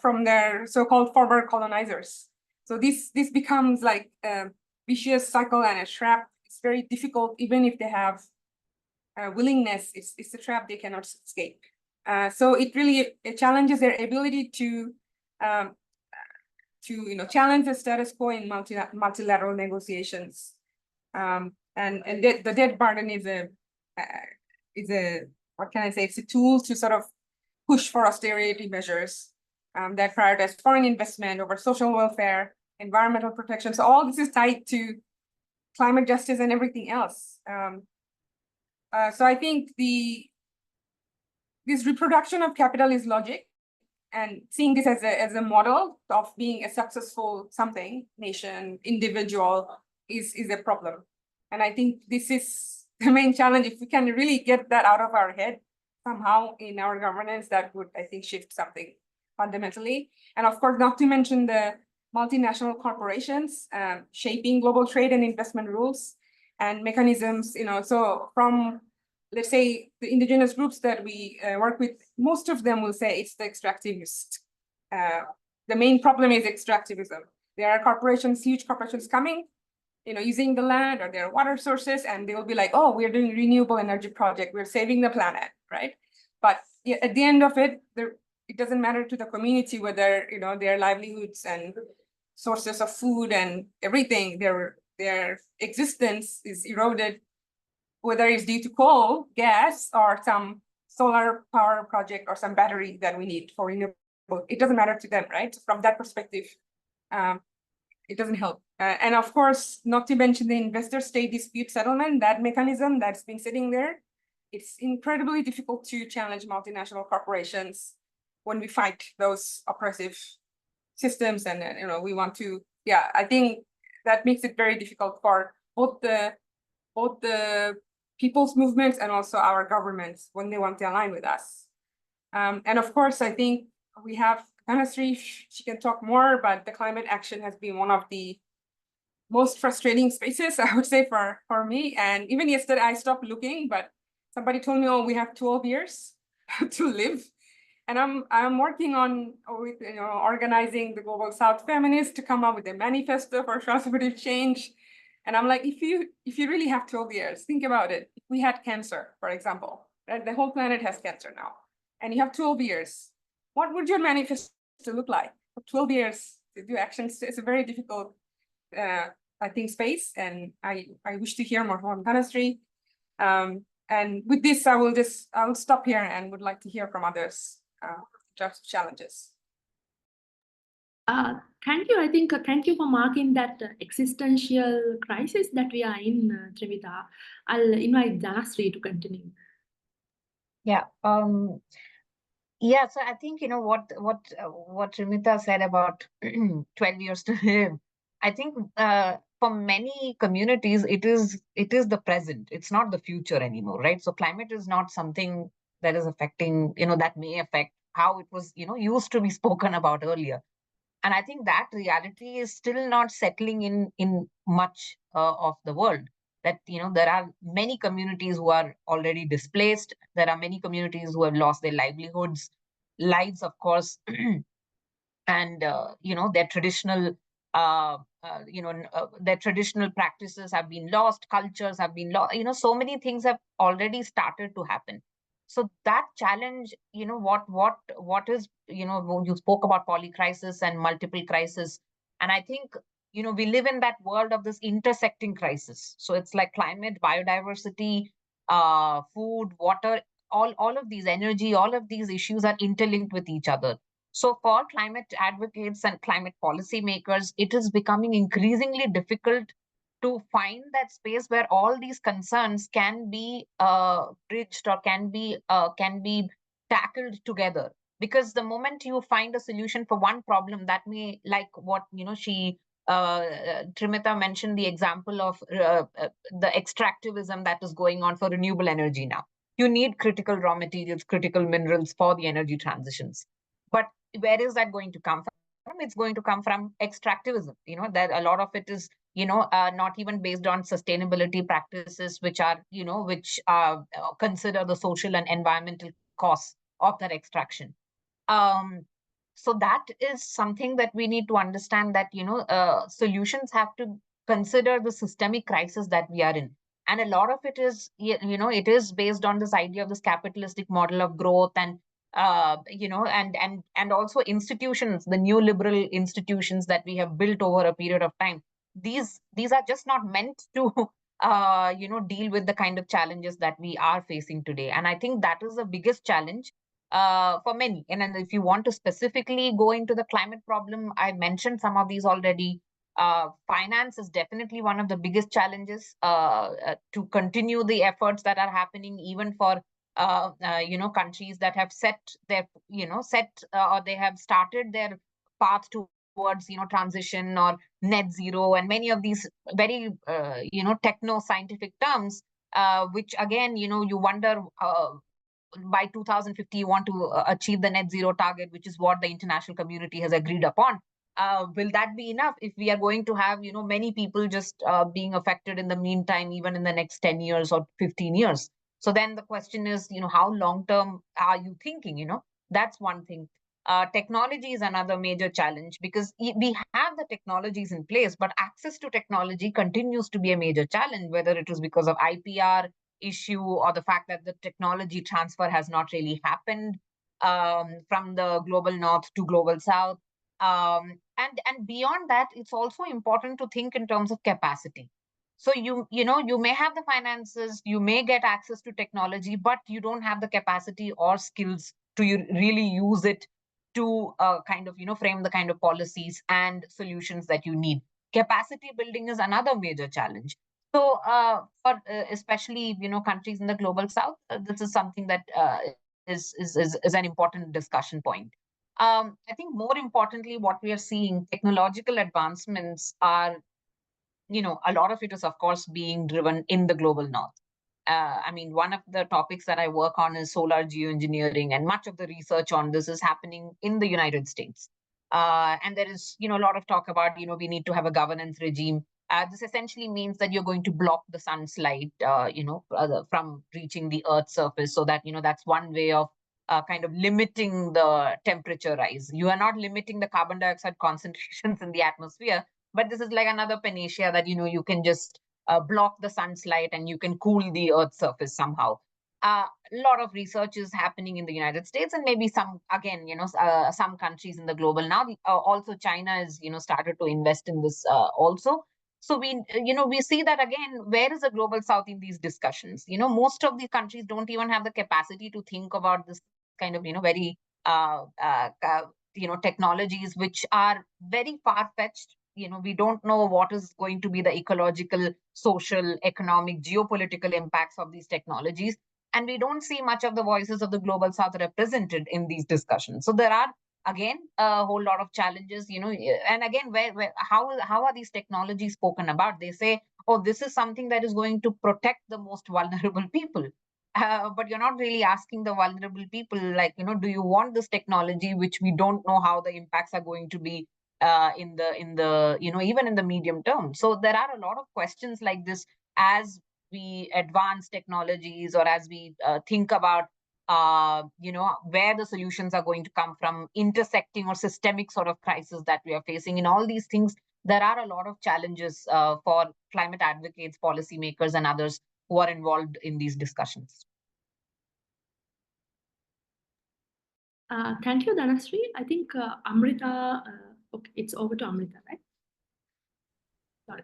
from their so-called former colonizers. So this becomes like a vicious cycle and a trap. It's very difficult, even if they have willingness. It's a trap they cannot escape. So it really challenges their ability to challenge the status quo in multilateral negotiations. And the debt burden is a what can I say? It's a tool to sort of push for austerity measures that prioritize foreign investment over social welfare, environmental protection. So all this is tied to climate justice and everything else. So I think this reproduction of capital is logic, and seeing this as a model of being a successful nation, individual is a problem. And I think this is the main challenge. If we can really get that out of our head somehow in our governance, that would, I think, shift something fundamentally. And of course, not to mention the multinational corporations shaping global trade and investment rules and mechanisms, so from, let's say, the indigenous groups that we work with, most of them will say it's the extractivist. The main problem is extractivism. There are corporations, huge corporations coming, using the land or their water sources, and they will be like, oh, we're doing renewable energy project, we're saving the planet, right? But at the end of it, it doesn't matter to the community whether, their livelihoods and sources of food and everything, their existence is eroded, whether it's due to coal, gas, or some solar power project or some battery that we need for renewable. It doesn't matter to them, right? So from that perspective, it doesn't help. And of course, not to mention the investor-state dispute settlement, that mechanism that's been sitting there, it's incredibly difficult to challenge multinational corporations when we fight those oppressive systems. And we want to, I think that makes it very difficult for both the people's movements and also our governments when they want to align with us. And of course, I think we have Anasri, she can talk more, but the climate action has been one of the most frustrating spaces, I would say, for me. And even yesterday, I stopped looking, but somebody told me, oh, we have 12 years to live. And I'm working on organizing the Global South feminists to come up with a manifesto for transformative change. And I'm like, if you really have 12 years, think about it. If we had cancer, for example, right? The whole planet has cancer now, and you have 12 years. What would your manifesto look like? For 12 years to do actions, it's a very difficult, I think, space. And I wish to hear more from Tanasri. And with this, I will stop here and would like to hear from others just challenges. Thank you. I think thank you for marking that existential crisis that we are in, Trimita. I'll invite Janasri to continue. Yeah. Yeah. So I think what Trimita said about 12 years to live. I think for many communities, it is the present. It's not the future anymore, right? So climate is not something that is affecting, that may affect how it was, used to be spoken about earlier. And I think that reality is still not settling in much of the world. That there are many communities who are already displaced. There are many communities who have lost their livelihoods, lives, of course, and their traditional their traditional practices have been lost, cultures have been lost. So many things have already started to happen. So that challenge, what is, you spoke about polycrisis and multiple crises. And I think, we live in that world of this intersecting crisis. So it's like climate, biodiversity, food, water, all of these, energy, all of these issues are interlinked with each other. So for climate advocates and climate policy makers, it is becoming increasingly difficult to find that space where all these concerns can be bridged or can be tackled together. Because the moment you find a solution for one problem, that may, like what Trimita mentioned the example of the extractivism that is going on for renewable energy now. You need critical raw materials, critical minerals for the energy transitions. But where is that going to come from? It's going to come from extractivism. That a lot of it is not even based on sustainability practices, which are, which consider the social and environmental costs of that extraction. So that is something that we need to understand, that solutions have to consider the systemic crisis that we are in. And a lot of it is, it is based on this idea of this capitalistic model of growth, and and also institutions, the neoliberal institutions that we have built over a period of time. These are just not meant to deal with the kind of challenges that we are facing today. And I think that is the biggest challenge for many. And then if you want to specifically go into the climate problem, I mentioned some of these already. Finance is definitely one of the biggest challenges to continue the efforts that are happening, even for countries that have set their or they have started their path towards transition or net zero, and many of these very techno scientific terms, which again you wonder, by 2050 you want to achieve the net zero target, which is what the international community has agreed upon. Will that be enough if we are going to have many people just being affected in the meantime, even in the next 10 years or 15 years? So then the question is, how long term are you thinking? That's one thing. Technology is another major challenge, because we have the technologies in place, but access to technology continues to be a major challenge, whether it is because of IPR issue or the fact that the technology transfer has not really happened from the global north to global south. And beyond that, it's also important to think in terms of capacity. So you may have the finances, you may get access to technology, but you don't have the capacity or skills to really use it to kind of frame the kind of policies and solutions that you need. Capacity building is another major challenge. So for especially countries in the global south, this is something that is an important discussion point. I think more importantly, what we are seeing, technological advancements are, a lot of it is, of course, being driven in the global north. I mean, one of the topics that I work on is solar geoengineering, and much of the research on this is happening in the United States. And there is, a lot of talk about, we need to have a governance regime. This essentially means that you're going to block the sunlight, from reaching the Earth's surface, so that, that's one way of kind of limiting the temperature rise. You are not limiting the carbon dioxide concentrations in the atmosphere, but this is like another panacea that, you can just block the sunlight and you can cool the Earth's surface somehow. A lot of research is happening in the United States, and maybe some, again, some countries in the global now. Also, China has, started to invest in this also. So we see that again, where is the global south in these discussions? Most of the countries don't even have the capacity to think about this kind of, very, technologies which are very far-fetched. We don't know what is going to be the ecological, social, economic, geopolitical impacts of these technologies. And we don't see much of the voices of the global south represented in these discussions. So there are, again, a whole lot of challenges, and again, how are these technologies spoken about? They say, oh, this is something that is going to protect the most vulnerable people. But you're not really asking the vulnerable people, like, do you want this technology, which we don't know how the impacts are going to be in the even in the medium term. So there are a lot of questions like this as we advance technologies, or as we think about where the solutions are going to come from, intersecting or systemic sort of crisis that we are facing. In all these things, there are a lot of challenges for climate advocates, policymakers, and others who are involved in these discussions. Thank you, Dhanasree. I think Amrita, okay, it's over to Amrita, right? Sorry.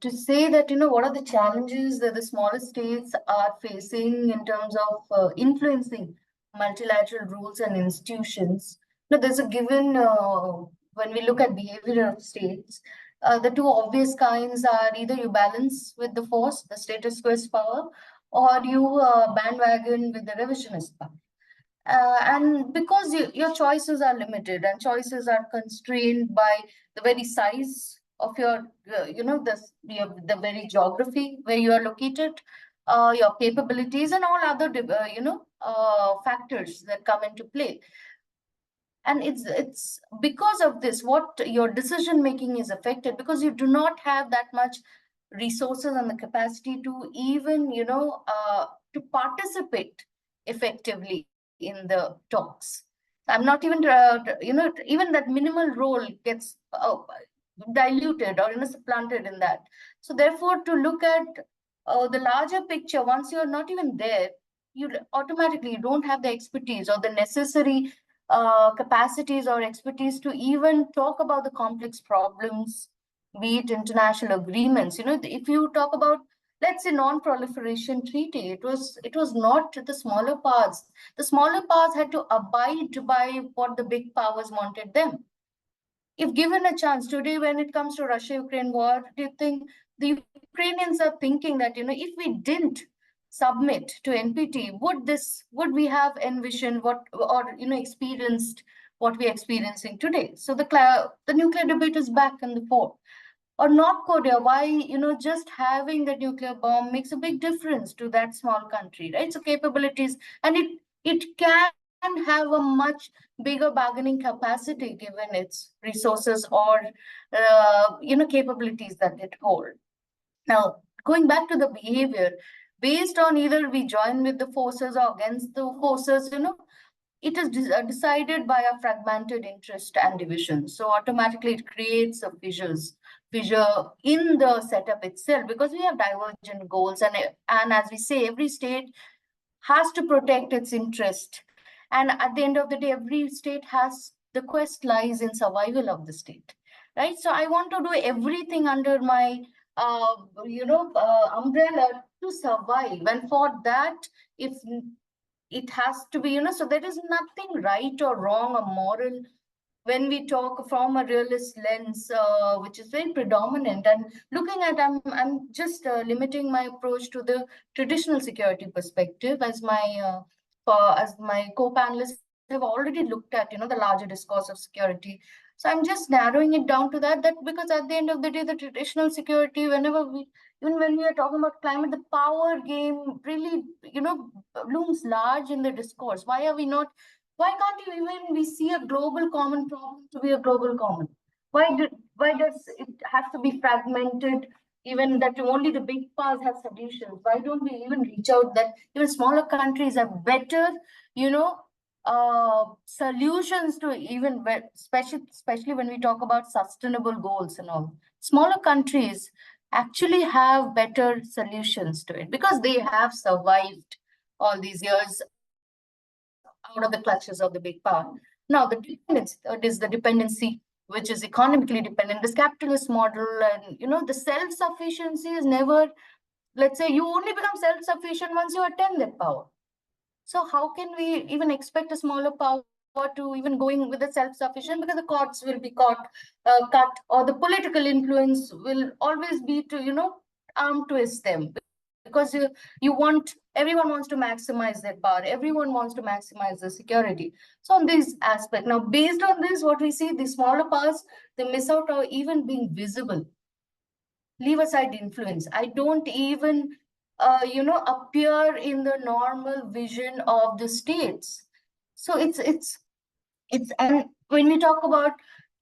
To say that, what are the challenges that the smaller states are facing in terms of influencing multilateral rules and institutions. There's a given, when we look at behavior of states, The two obvious kinds are either you balance with the force, the status quo power, or you bandwagon with the revisionist power. And because your choices are limited and choices are constrained by the very size of your, the very geography where you are located, your capabilities and all other, factors that come into play. And it's because of this what your decision making is affected, because you do not have that much resources and the capacity to even to participate effectively in the talks. I'm not even even that minimal role gets diluted or supplanted in that. So therefore, to look at the larger picture, once you're not even there, you automatically don't have the expertise or the necessary capacities or expertise to even talk about the complex problems, be it international agreements. If you talk about, let's say, non-proliferation treaty, it was not the smaller powers. The smaller powers had to abide by what the big powers wanted them. If given a chance today, when it comes to Russia-Ukraine war, do you think the Ukrainians are thinking that, if we didn't submit to NPT, would we have envisioned what, or experienced what we're experiencing today? So the nuclear debate is back in the fore. Or North Korea, why just having the nuclear bomb makes a big difference to that small country, right? So capabilities, and it can have a much bigger bargaining capacity given its resources or capabilities that it hold. Now, going back to the behavior, based on either we join with the forces or against the forces, it is decided by a fragmented interest and division. So automatically it creates a fissure in the setup itself, because we have divergent goals, and as we say, every state has to protect its interest. And at the end of the day, every state has, the quest lies in survival of the state, right? So I want to do everything under my umbrella to survive, and for that, if it has to be, so there is nothing right or wrong or moral when we talk from a realist lens, which is very predominant. And looking at, I'm just limiting my approach to the traditional security perspective, as my co-panelists have already looked at, the larger discourse of security. So I'm just narrowing it down to that because at the end of the day, the traditional security, even when we are talking about climate, the power game really, looms large in the discourse. Why can't you even we see a global common problem to be a global common? Why does it have to be fragmented, even that only the big powers have solutions? Why don't we even reach out that even smaller countries have better, solutions to even, especially when we talk about sustainable goals and all. Smaller countries actually have better solutions to it because they have survived all these years out of the clutches of the big power. Now, the dependence, it is the dependency, which is economically dependent, this capitalist model, and the self-sufficiency is never, let's say, you only become self-sufficient once you attain that power. So how can we even expect a smaller power to even going with the self-sufficient, because the courts will be cut, or the political influence will always be to, arm twist them, because everyone wants to maximize their power. Everyone wants to maximize the security. So on this aspect, now based on this, what we see, the smaller powers, they miss out on even being visible. Leave aside influence. I don't even, appear in the normal vision of the states. So it's, and when we talk about,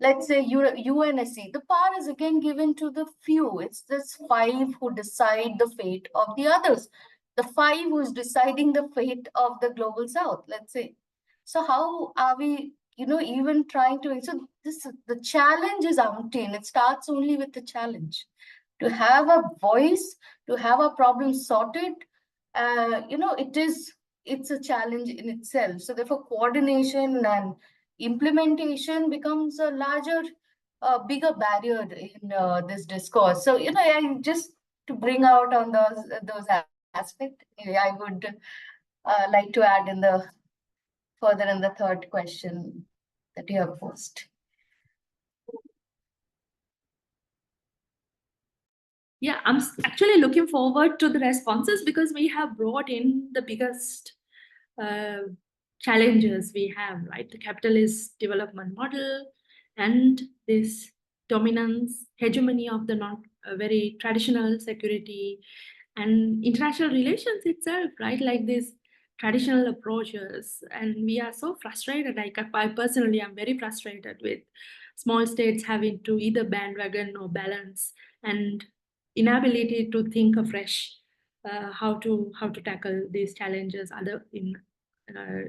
let's say, UNSC, the power is again given to the few. It's this 5 who decide the fate of the others. The 5 who is deciding the fate of the global south, let's say. So how are we, even trying to, so the challenge is umpteen. It starts only with the challenge. To have a voice, to have a problem sorted, it's a challenge in itself. So therefore, coordination and implementation becomes a larger, bigger barrier in this discourse. So, I just to bring out on those aspects, I would like to add further in the third question that you have posed. Yeah, I'm actually looking forward to the responses because we have brought in the biggest challenges we have, right? The capitalist development model and this dominance, hegemony of the not very traditional security and international relations itself, right? Like these traditional approaches. And we are so frustrated. Like I personally am very frustrated with small states having to either bandwagon or balance and inability to think afresh how to tackle these challenges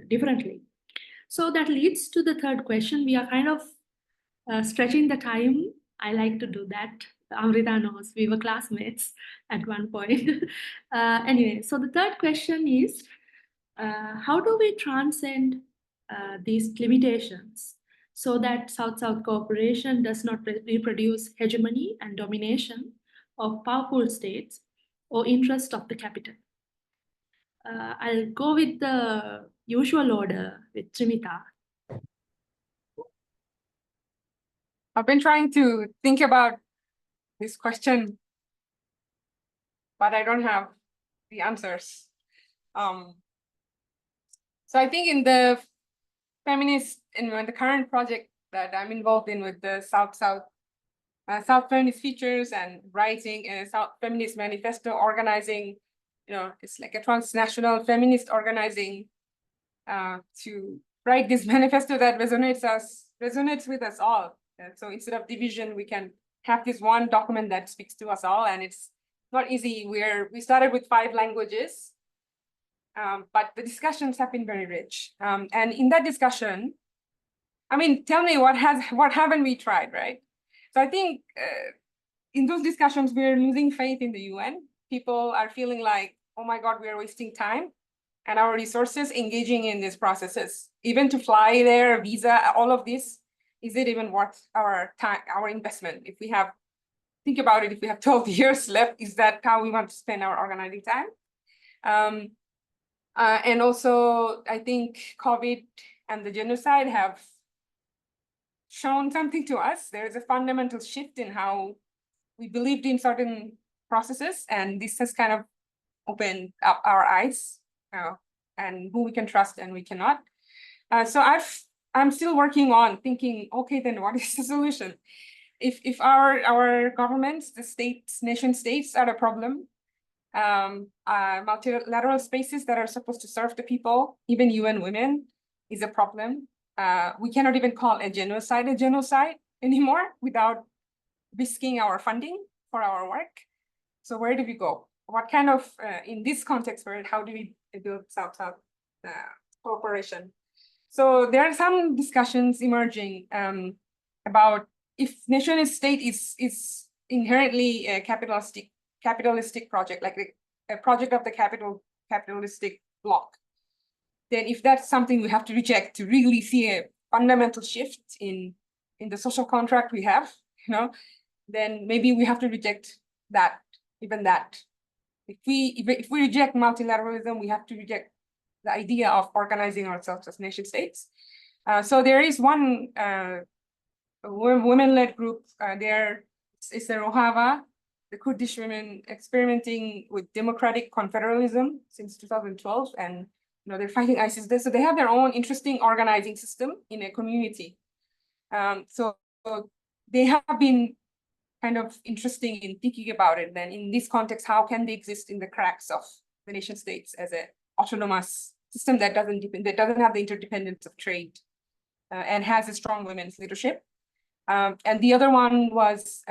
differently. So that leads to the third question. We are kind of stretching the time. I like to do that. Amrita knows we were classmates at one point. Anyway, so the third question is, how do we transcend these limitations so that South-South cooperation does not reproduce hegemony and domination of powerful states or interest of the capital? I'll go with the usual order with Trimita. I've been trying to think about this question, but I don't have the answers. So I think in the feminist, in the current project that I'm involved in with the South Feminist Features and writing a South Feminist Manifesto, organizing, it's like a transnational feminist organizing to write this manifesto that resonates with us all. So instead of division, we can have this one document that speaks to us all, and it's not easy. We started with 5 languages, but the discussions have been very rich. And in that discussion, I mean, tell me what haven't we tried, right? So I think in those discussions, we're losing faith in the UN. People are feeling like, oh my God, we are wasting time and our resources engaging in these processes. Even to fly there, visa, all of this, is it even worth our time, our investment? If we have, think about it, if we have 12 years left, is that how we want to spend our organizing time? And also, I think COVID and the genocide have shown something to us. There is a fundamental shift in how we believed in certain processes, and this has kind of opened up our eyes and who we can trust and we cannot. So I'm still working on thinking, okay, then what is the solution? If our governments, the states, nation states are a problem, multilateral spaces that are supposed to serve the people, even UN Women, is a problem. We cannot even call a genocide anymore without risking our funding for our work. So where do we go? What kind of, in this context, how do we build South-South cooperation? So there are some discussions emerging about if nation state is inherently a capitalistic project, like a project of the capitalistic bloc, then if that's something we have to reject to really see a fundamental shift in the social contract we have, then maybe we have to reject that, even that. If we reject multilateralism, we have to reject the idea of organizing ourselves as nation states. So there is one women-led group there. It's the Rojava, the Kurdish women experimenting with democratic confederalism since 2012, and they're fighting ISIS there. So they have their own interesting organizing system in a community. So they have been kind of interesting in thinking about it. Then in this context, how can they exist in the cracks of the nation states as an autonomous system that doesn't have the interdependence of trade and has a strong women's leadership? And the other one was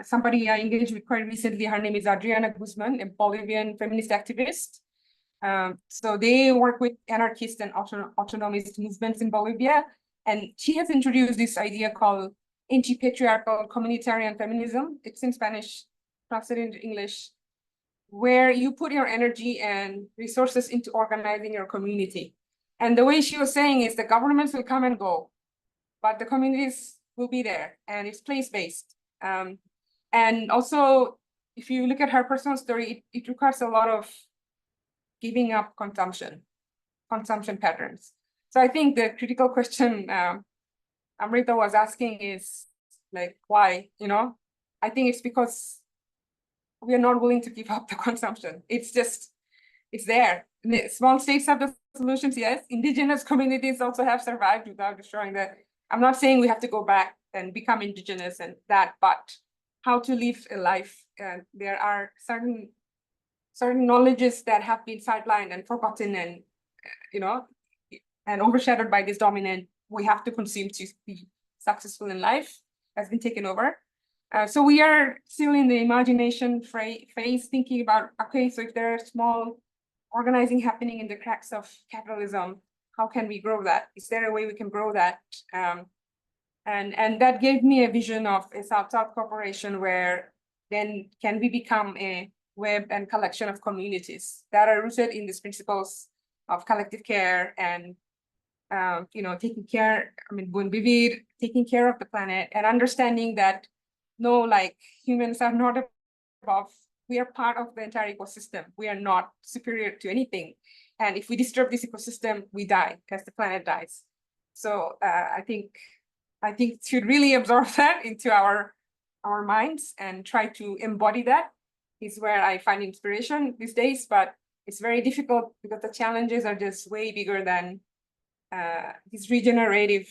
somebody I engaged with quite recently. Her name is Adriana Guzman, a Bolivian feminist activist. So they work with anarchist and autonomist movements in Bolivia. And she has introduced this idea called anti-patriarchal communitarian feminism. It's in Spanish, translated into English, where you put your energy and resources into organizing your community. And the way she was saying is the governments will come and go, but the communities will be there, and it's place-based. And also, if you look at her personal story, it requires a lot of giving up consumption patterns. So I think the critical question Amrita was asking is like, why? I think it's because we are not willing to give up the consumption. It's there. The small states have the solutions, yes. Indigenous communities also have survived without destroying the. I'm not saying we have to go back and become indigenous and that, but how to live a life. There are certain knowledges that have been sidelined and forgotten and, and overshadowed by this dominant, we have to consume to be successful in life, has been taken over. So we are still in the imagination phase, thinking about, okay, so if there are small organizing happening in the cracks of capitalism, how can we grow that? Is there a way we can grow that? And that gave me a vision of a South-South cooperation where then can we become a web and collection of communities that are rooted in these principles of collective care and taking care, taking care of the planet and understanding that no, like humans are not above, we are part of the entire ecosystem. We are not superior to anything. And if we disturb this ecosystem, we die because the planet dies. So I think should really absorb that into our minds and try to embody that is where I find inspiration these days, but it's very difficult because the challenges are just way bigger than these regenerative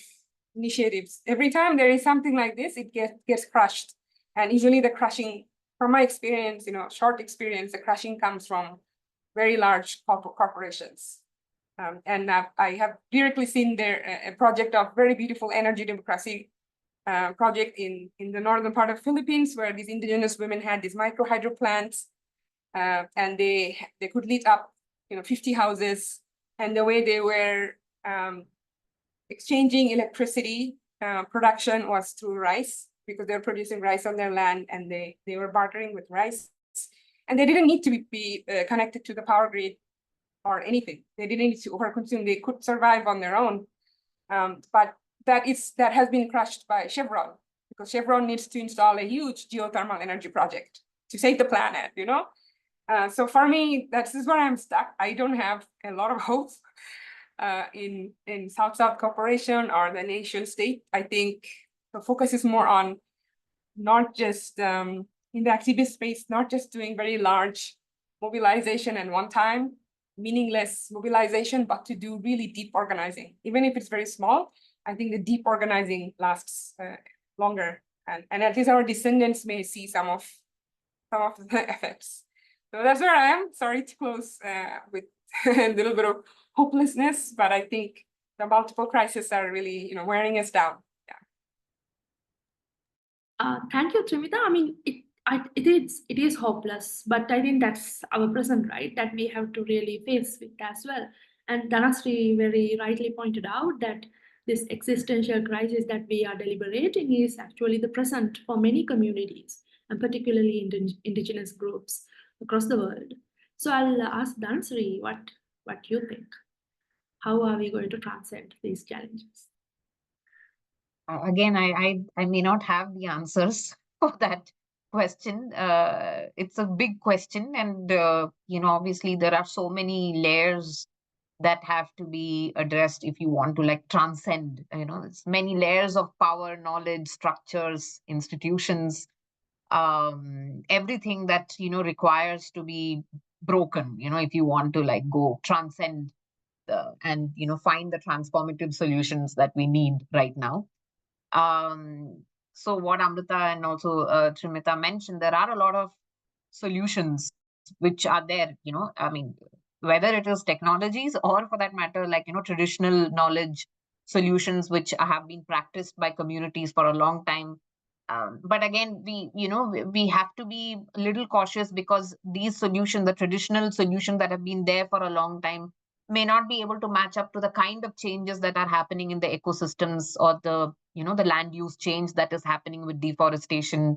initiatives. Every time there is something like this, it gets crushed. And usually the crushing, from my experience, short experience, the crushing comes from very large corporations. And I have directly seen there a project of very beautiful energy democracy project in the northern part of Philippines, where these indigenous women had these micro hydro plants, and they could lit up 50 houses, and the way they were exchanging electricity production was through rice, because they're producing rice on their land, and they were bartering with rice, and they didn't need to be connected to the power grid or anything. They didn't need to overconsume. They could survive on their own. But that has been crushed by Chevron, because Chevron needs to install a huge geothermal energy project to save the planet, So for me, this is where I'm stuck. I don't have a lot of hope in South-South cooperation or the nation state. I think the focus is more on not just in the activist space, not just doing very large mobilization and one-time meaningless mobilization, but to do really deep organizing. Even if it's very small, I think the deep organizing lasts longer, and at least our descendants may see some of the effects. So that's where I am. Sorry to close with a little bit of hopelessness, but I think the multiple crises are really, wearing us down. Thank you, Trimita. I mean, it is hopeless, but I think that's our present, right? That we have to really face with as well. And Dhanasri very rightly pointed out that this existential crisis that we are deliberating is actually the present for many communities, and particularly indigenous groups across the world. So I'll ask Dhanasri what you think. How are we going to transcend these challenges? Again, I may not have the answers for that question. It's a big question, and obviously there are so many layers that have to be addressed if you want to transcend. It's many layers of power, knowledge, structures, institutions, everything that requires to be broken. If you want to go transcend and find the transformative solutions that we need right now. So what Amrita and also Trimita mentioned, there are a lot of solutions which are there, whether it is technologies or for that matter, traditional knowledge solutions which have been practiced by communities for a long time. But again, we have to be a little cautious, because these solutions, the traditional solutions that have been there for a long time, may not be able to match up to the kind of changes that are happening in the ecosystems, or the the land use change that is happening with deforestation,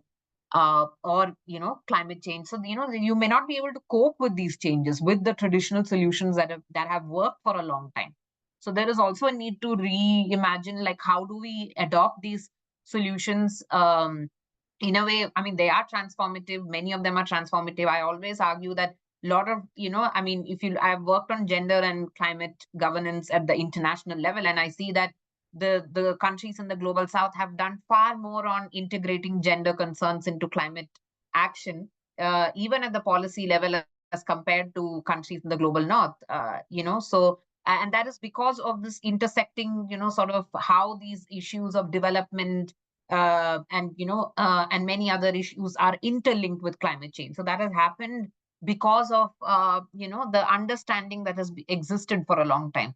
or climate change. So you may not be able to cope with these changes with the traditional solutions that have worked for a long time. So there is also a need to reimagine, how do we adopt these solutions in a way. They are transformative. Many of them are transformative. I always argue that a lot of, I've worked on gender and climate governance at the international level, and I see that the countries in the global south have done far more on integrating gender concerns into climate action even at the policy level as compared to countries in the global north. So and that is because of this intersecting, sort of how these issues of development and many other issues are interlinked with climate change. So that has happened because of the understanding that has existed for a long time.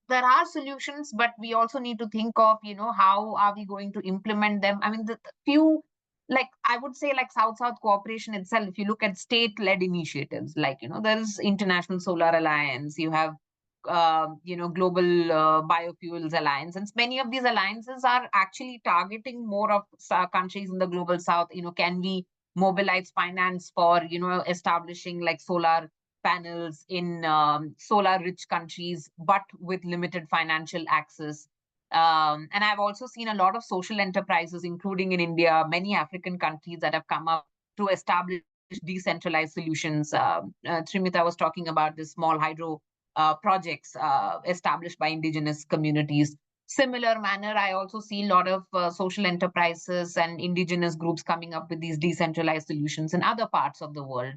There are solutions, but we also need to think of, how are we going to implement them? I mean, the few, like I would say, like South-South cooperation itself, if you look at state-led initiatives, like, there is International Solar Alliance, you have, Global Biofuels Alliance, and many of these alliances are actually targeting more of countries in the global south. Can we mobilize finance for, establishing like solar panels in solar-rich countries, but with limited financial access. And I've also seen a lot of social enterprises, including in India, many African countries that have come up to establish decentralized solutions. Trimita was talking about the small hydro projects established by indigenous communities. Similar manner, I also see a lot of social enterprises and indigenous groups coming up with these decentralized solutions in other parts of the world.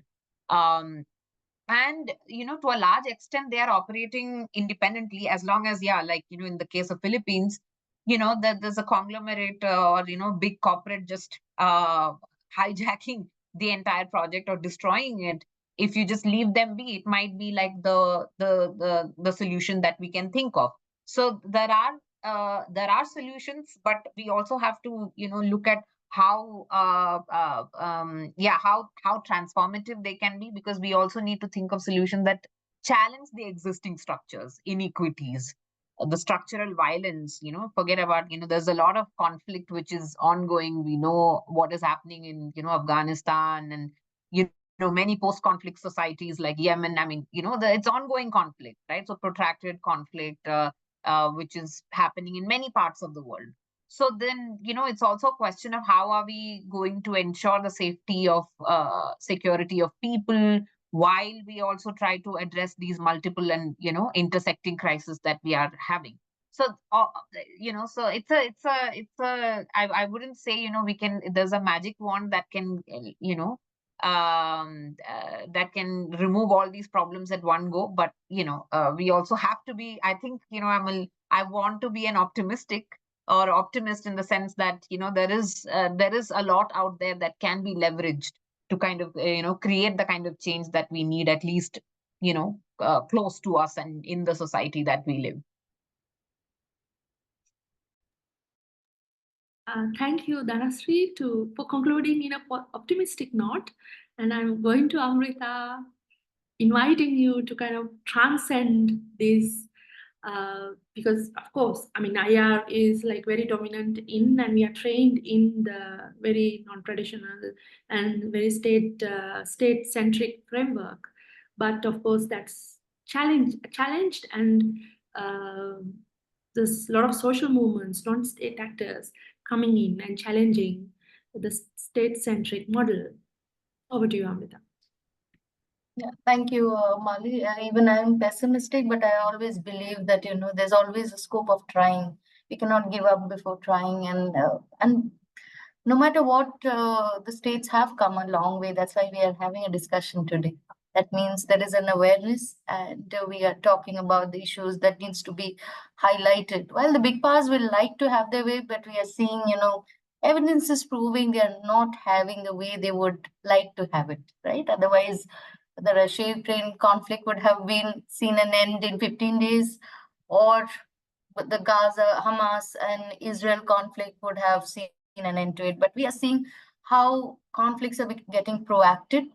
And to a large extent they are operating independently, as long as, like in the case of Philippines, that there's a conglomerate or big corporate just hijacking the entire project or destroying it. If you just leave them be, it might be like the solution that we can think of. So there are solutions, but we also have to look at how how transformative they can be, because we also need to think of solutions that challenge the existing structures, inequities, the structural violence. Forget about, there's a lot of conflict which is ongoing. We know what is happening in Afghanistan and many post-conflict societies like Yemen. I mean, it's ongoing conflict, right? So protracted conflict which is happening in many parts of the world. So then, it's also a question of how are we going to ensure the safety of security of people, while we also try to address these multiple and, intersecting crises that we are having. So, so I wouldn't say, there's a magic wand that can, that can remove all these problems at one go. But, we also have to be, I think, I want to be an optimist in the sense that there is a lot out there that can be leveraged to kind of create the kind of change that we need, at least close to us and in the society that we live. Thank you, Dhanasree, for concluding in a optimistic note. And I'm going to Amrita, inviting you to kind of transcend this. Because of course, I mean, IR is like very dominant in, and we are trained in the very non-traditional and very state-centric framework. But of course, that's challenged, and there's a lot of social movements, non-state actors coming in and challenging the state-centric model. Over to you, Amrita. Yeah, thank you, Mali. Even I'm pessimistic, but I always believe that there's always a scope of trying. We cannot give up before trying, and no matter what, the states have come a long way. That's why we are having a discussion today. That means there is an awareness, and we are talking about the issues that needs to be highlighted. While the big powers will like to have their way, but we are seeing, evidence is proving they are not having the way they would like to have it, right? Otherwise, the Russia-Ukraine conflict would have been seen an end in 15 days, or the Gaza, Hamas, and Israel conflict would have seen an end to it. But we are seeing how conflicts are getting protracted,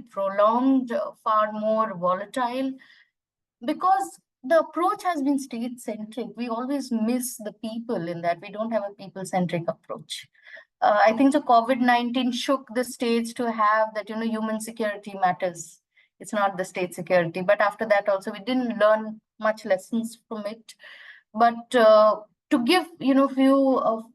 prolonged, far more volatile, because the approach has been state-centric. We always miss the people in that. We don't have a people-centric approach. I think the COVID-19 shook the states to have that, human security matters. It's not the state security. But after that also, we didn't learn much lessons from it. But to give, view of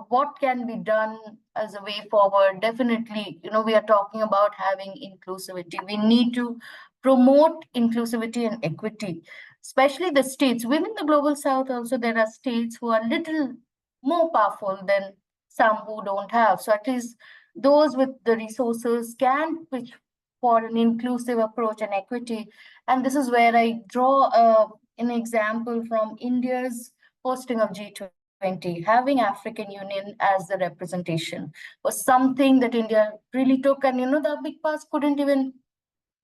what can be done as a way forward, definitely, we are talking about having inclusivity. We need to promote inclusivity and equity, especially the states. Within the global south also, there are states who are little more powerful than some who don't have. So at least those with the resources can pitch for an inclusive approach and equity. And this is where I draw an example from India's hosting of G20. Having African Union as the representation was something that India really took. And, the big powers couldn't even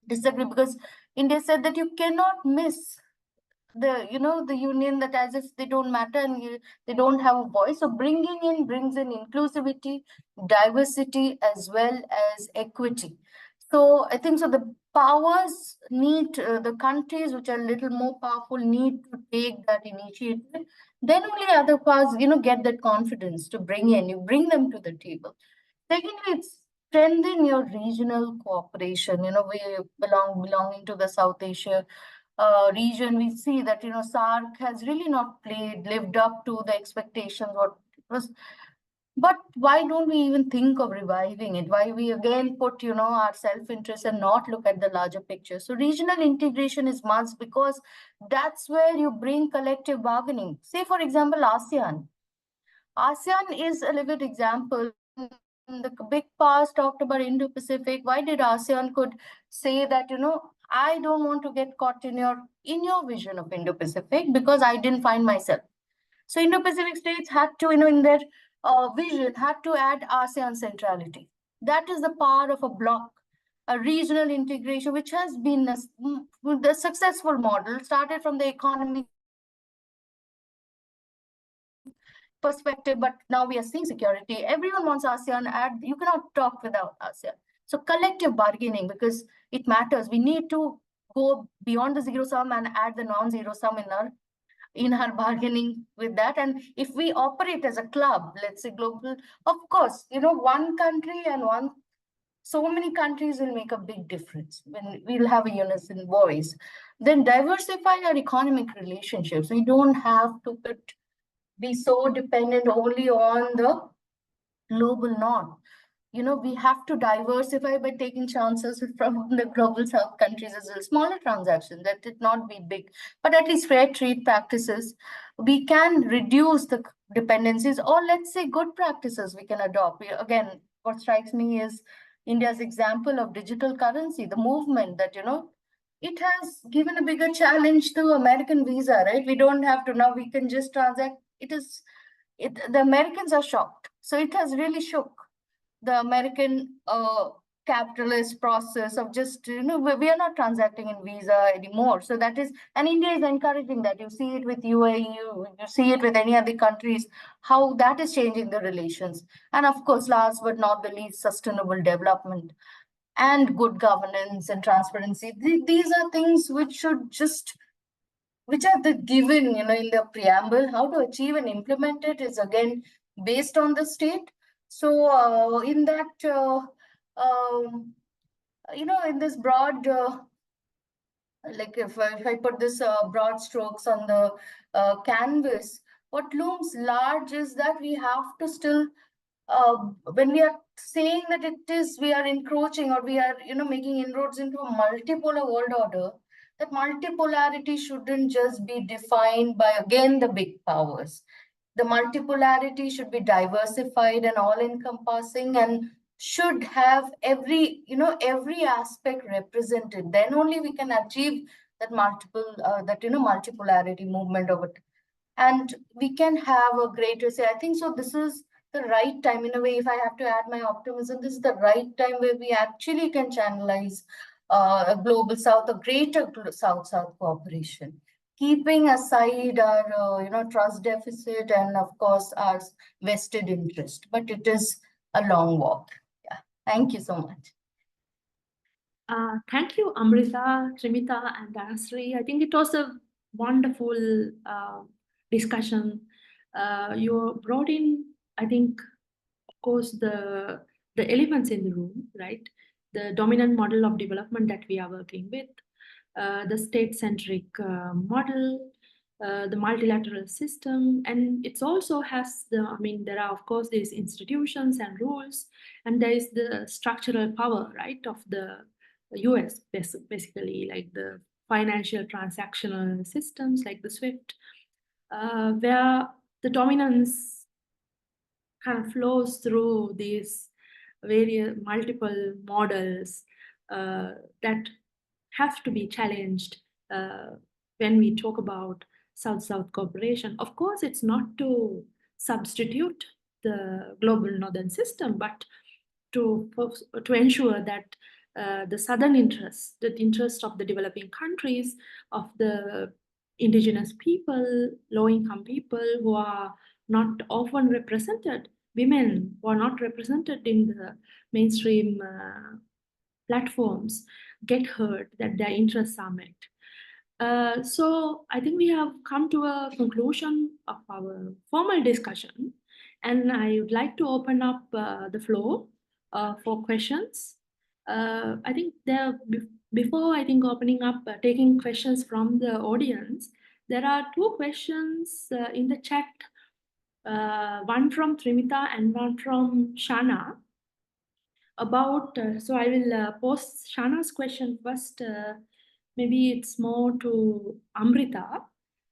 disagree, because India said that you cannot miss the union, that as if they don't matter and they don't have a voice. So bringing in brings in inclusivity, diversity, as well as equity. So I think so the powers need the countries which are a little more powerful need to take that initiative. Then only other powers get that confidence to bring them to the table. Secondly, it's strengthen your regional cooperation. We belonging to the South Asia region. We see that SARC has really not lived up to the expectations what it was. But why don't we even think of reviving it? Why we again put our self-interest and not look at the larger picture? So regional integration is must, because that's where you bring collective bargaining. Say for example, ASEAN. ASEAN is a living example. The big powers talked about Indo-Pacific. Why did ASEAN could say that, I don't want to get caught in your vision of Indo-Pacific because I didn't find myself. So Indo-Pacific states had to, in their vision, had to add ASEAN centrality. That is the power of a bloc, a regional integration, which has been the successful model, started from the economy perspective, but now we are seeing security. Everyone wants ASEAN. You cannot talk without ASEAN. So collective bargaining, because it matters. We need to go beyond the zero sum and add the non-zero sum in our bargaining with that. And if we operate as a club, let's say global, of course, one country and so many countries will make a big difference when we'll have a unison voice. Then diversify our economic relationships. We don't have to be so dependent only on the global north. We have to diversify by taking chances from the global south countries as well. Smaller transactions, that did not be big, but at least fair trade practices. We can reduce the dependencies, or let's say good practices we can adopt. Again, what strikes me is India's example of digital currency, the movement that, it has given a bigger challenge to American visa, right? We don't have to, now we can just transact. The Americans are shocked. So it has really shook the American capitalist process of just, we are not transacting in visa anymore. So that is, and India is encouraging that. You see it with UAE, you see it with any other countries, how that is changing the relations. And of course, last but not the least, sustainable development and good governance and transparency. These are things which are the given, in the preamble. How to achieve and implement it is again based on the state. So in that, in this broad, like if I put this broad strokes on the canvas, what looms large is that we have to still, when we are saying that we are encroaching, or we are, making inroads into a multipolar world order, that multipolarity shouldn't just be defined by, again, the big powers. The multipolarity should be diversified and all-encompassing, and should have every aspect represented. Then only we can achieve that multipolarity movement of it, and we can have a greater say. I think so. This is the right time, in a way. If I have to add my optimism, this is the right time where we actually can channelize a global south, a greater south-south cooperation, keeping aside our trust deficit and of course our vested interest. But it is a long walk. Yeah. Thank you so much. Thank you, Amrita, Trimita, and Dhanasri. I think it was a wonderful discussion. You brought in, I think, of course, the elements in the room, right? The dominant model of development that we are working with, the state-centric model, the multilateral system, and it also has there are, of course, these institutions and rules, and there is the structural power, right, of the US, basically, like the financial transactional systems like the SWIFT, where the dominance kind of flows through these various multiple models that have to be challenged when we talk about South-South cooperation. Of course, it's not to substitute the global northern system, but to ensure that the southern interests, the interest of the developing countries, of the indigenous people, low-income people who are not often represented, women who are not represented in the mainstream platforms, get heard, that their interests are met. So I think we have come to a conclusion of our formal discussion, and I would like to open up the floor for questions. I think before I think opening up, taking questions from the audience, there are two questions in the chat, one from Trimita and one from Shana. About, so I will post Shana's question first. Maybe it's more to Amrita,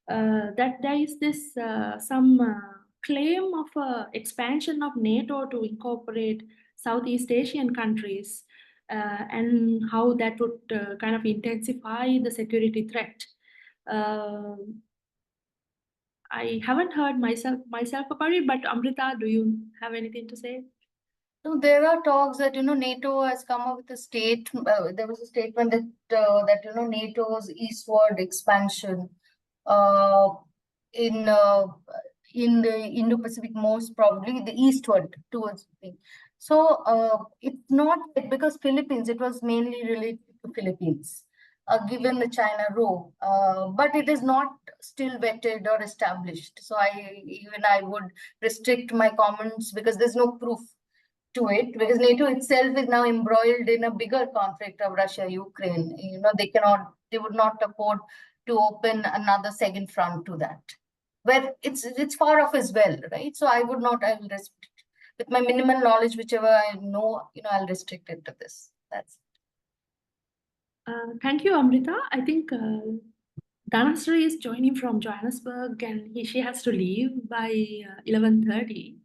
that there is this some claim of expansion of NATO to incorporate Southeast Asian countries, and how that would kind of intensify the security threat. I haven't heard myself about it, but Amrita, do you have anything to say? So there are talks that NATO has come up with a there was a statement that NATO's eastward expansion in the Indo-Pacific, most probably the eastward towards the thing. So it's not because Philippines, it was mainly related to Philippines, given the China role, but it is not still vetted or established. So I would restrict my comments because there's no proof to it, because NATO itself is now embroiled in a bigger conflict of Russia-Ukraine. They would not afford to open another second front to that, where it's far off as well, right? So I will restrict with my minimal knowledge, whichever I know, I'll restrict it to this. That's Thank you, Amrita. I think Dhanasri is joining from Johannesburg, and she has to leave by 11:30.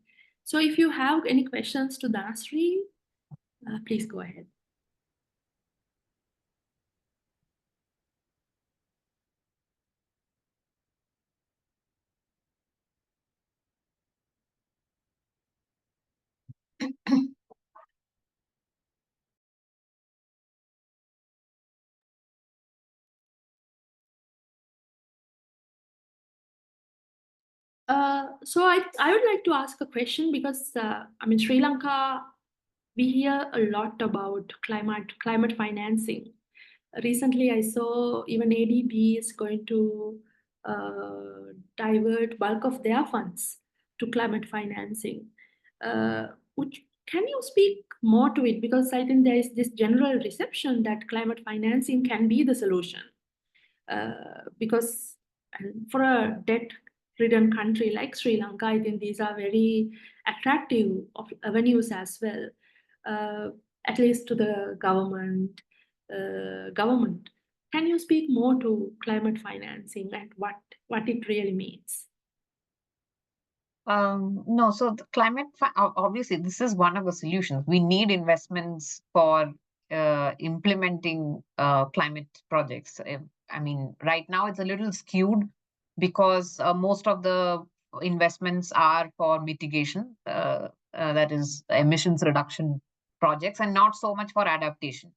So if you have any questions to Dhanasri, please go ahead. So I would like to ask a question, because I mean, Sri Lanka, we hear a lot about climate financing. Recently, I saw even ADB is going to divert bulk of their funds to climate financing. Can you speak more to it? Because I think there is this general reception that climate financing can be the solution. Because for a debt-ridden country like Sri Lanka, I think these are very attractive avenues as well, at least to the government. Can you speak more to climate financing and what it really means? No, so the obviously, this is one of the solutions. We need investments for implementing climate projects. I mean, right now it's a little skewed because most of the investments are for mitigation, that is emissions reduction projects, and not so much for adaptation,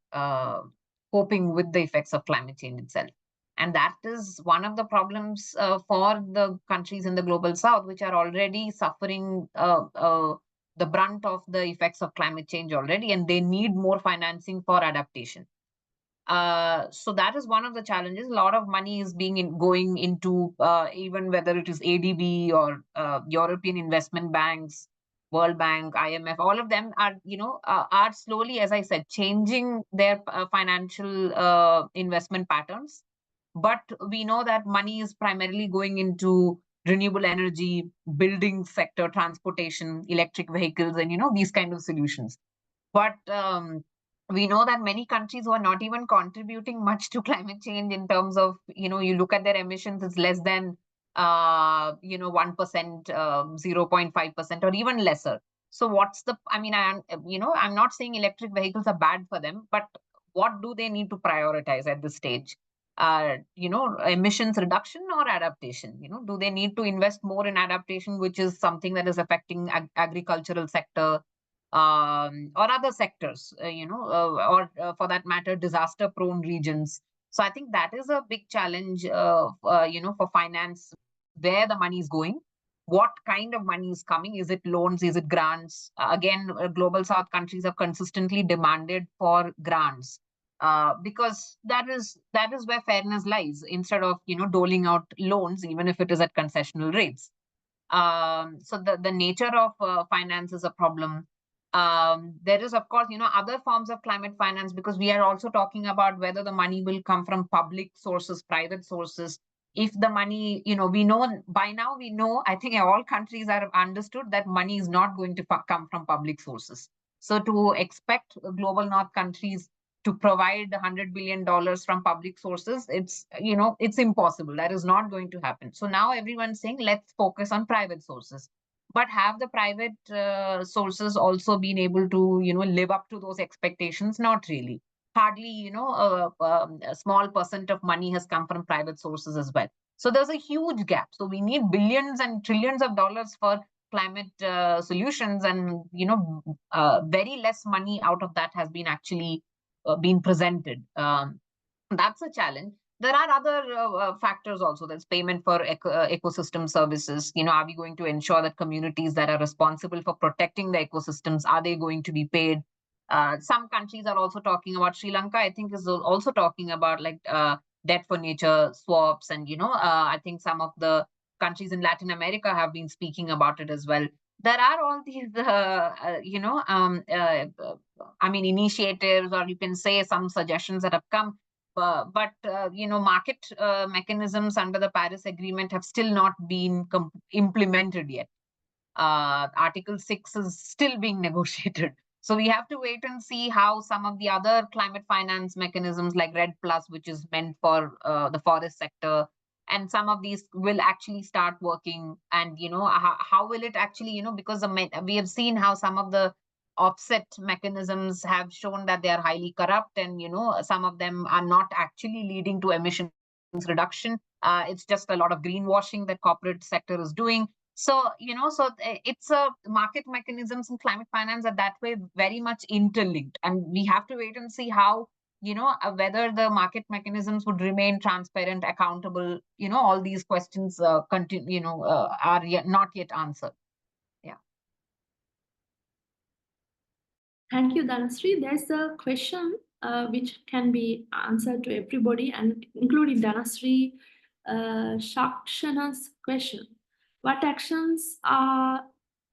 coping with the effects of climate change itself. And that is one of the problems for the countries in the global south, which are already suffering the brunt of the effects of climate change already, and they need more financing for adaptation. So that is one of the challenges. A lot of money is going into even whether it is ADB or European investment banks, World Bank, IMF, all of them are slowly, as I said, changing their financial investment patterns. But we know that money is primarily going into renewable energy, building sector, transportation, electric vehicles, and these kind of solutions. But we know that many countries who are not even contributing much to climate change in terms of, you look at their emissions, it's less than 1%, 0.5%, or even lesser. So what's the, I mean, I'm not saying electric vehicles are bad for them, but what do they need to prioritize at this stage? Emissions reduction or adaptation? Do they need to invest more in adaptation, which is something that is affecting agricultural sector, or other sectors, or for that matter, disaster prone regions. So I think that is a big challenge, for finance, where the money is going, what kind of money is coming. Is it loans? Is it grants? Again, global South countries have consistently demanded for grants, because that is where fairness lies, instead of doling out loans, even if it is at concessional rates. So the nature of finance is a problem. There is, of course, other forms of climate finance, because we are also talking about whether the money will come from public sources, private sources. If the money, we know by now, I think all countries are understood that money is not going to come from public sources. So to expect global North countries to provide $100 billion from public sources, it's impossible. That is not going to happen. So now everyone's saying, let's focus on private sources. But have the private sources also been able to, live up to those expectations? Not really. Hardly, a small percent of money has come from private sources as well. So there's a huge gap. So we need billions and trillions of dollars for climate solutions, and very less money out of that has been actually been presented. That's a challenge. There are other factors also. There's payment for ecosystem services. Are we going to ensure that communities that are responsible for protecting the ecosystems, are they going to be paid? Some countries are also talking about, Sri Lanka, I think, is also talking about like debt for nature swaps. And, I think some of the countries in Latin America have been speaking about it as well. There are all these, initiatives, or you can say some suggestions that have come. But market mechanisms under the Paris Agreement have still not been implemented yet. Article 6 is still being negotiated. So we have to wait and see how some of the other climate finance mechanisms like RED Plus, which is meant for the forest sector, and some of these will actually start working. And, how will it actually, because we have seen how some of the offset mechanisms have shown that they are highly corrupt, and, some of them are not actually leading to emissions reduction. It's just a lot of greenwashing that corporate sector is doing. So, it's a market mechanisms and climate finance are that way very much interlinked. And we have to wait and see how, whether the market mechanisms would remain transparent, accountable, all these questions are not yet answered. Yeah. Thank you, Dhanasri. There's a question which can be answered to everybody, and including Dhanasri, Shakshana's question. What actions are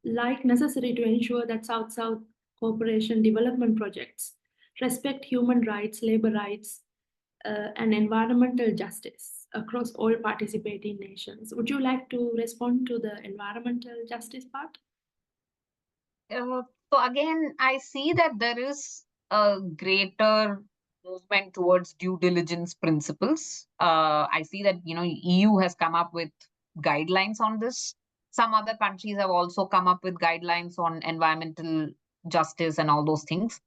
necessary to ensure that South-South cooperation development projects respect human rights, labor rights, and environmental justice across all participating nations? Would you like to respond to the environmental justice part? So again, I see that there is a greater movement towards due diligence principles. I see that, EU has come up with guidelines on this. Some other countries have also come up with guidelines on environmental justice and all those things.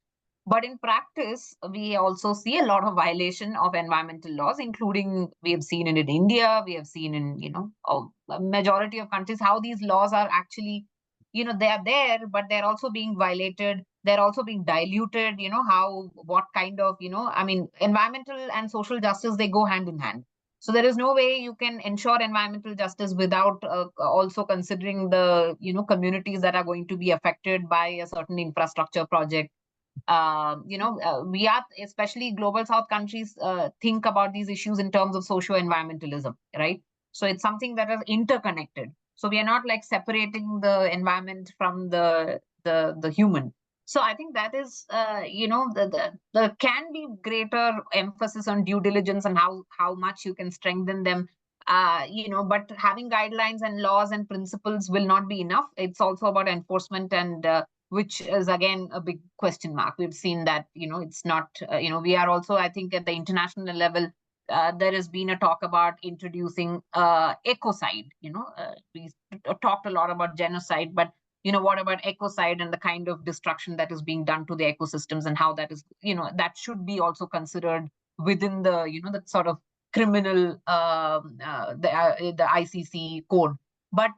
But in practice, we also see a lot of violation of environmental laws, including we have seen it in India, we have seen in, a majority of countries, how these laws are actually, they are there, but they're also being violated. They're also being diluted, what kind of, environmental and social justice, they go hand in hand. So there is no way you can ensure environmental justice without also considering the, communities that are going to be affected by a certain infrastructure project. We are, especially global South countries, think about these issues in terms of socio-environmentalism, right? So it's something that is interconnected. So we are not like separating the environment from the human. So I think that is, there can be greater emphasis on due diligence and how much you can strengthen them. But having guidelines and laws and principles will not be enough. It's also about enforcement, and which is again a big question mark. We've seen that, it's not, we are also, I think, at the international level, there has been a talk about introducing ecocide. We talked a lot about genocide, but what about ecocide and the kind of destruction that is being done to the ecosystems, and how that is, that should be also considered within the, the sort of criminal, the ICC code. But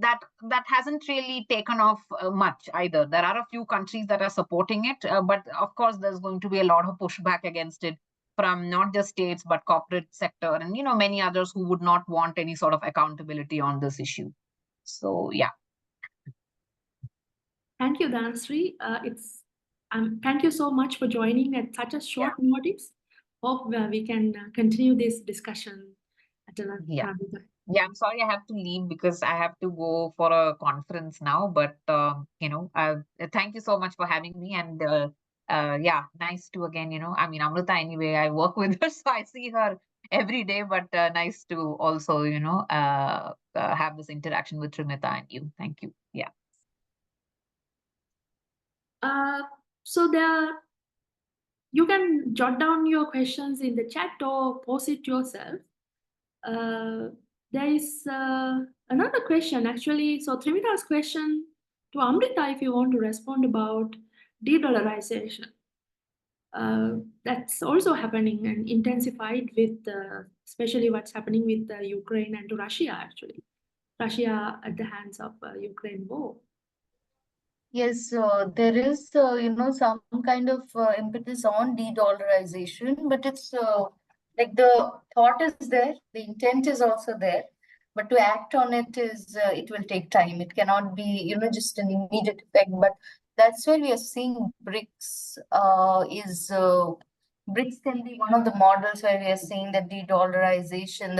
that hasn't really taken off much either. There are a few countries that are supporting it, but of course there's going to be a lot of pushback against it from not just states but corporate sector, and many others who would not want any sort of accountability on this issue. So yeah. Thank you, Dhanasri. Thank you so much for joining at such a short notice. Hope we can continue this discussion at another time. Yeah, I'm sorry I have to leave because I have to go for a conference now. But thank you so much for having me, and yeah, nice to again. I mean, Amrita anyway, I work with her, so I see her every day. But nice to also have this interaction with Trimita and you. Thank you. Yeah. So you can jot down your questions in the chat or post it yourself. There is another question actually. So Trimita's question to Amrita, if you want to respond about de-dollarization. That's also happening and intensified with especially what's happening with Ukraine and to Russia actually. Russia at the hands of Ukraine war. Yes, there is, some kind of impetus on de-dollarization, but it's like the thought is there, the intent is also there, but to act on it it will take time. It cannot be, just an immediate effect. But that's where we are seeing BRICS BRICS can be one of the models where we are seeing that de-dollarization,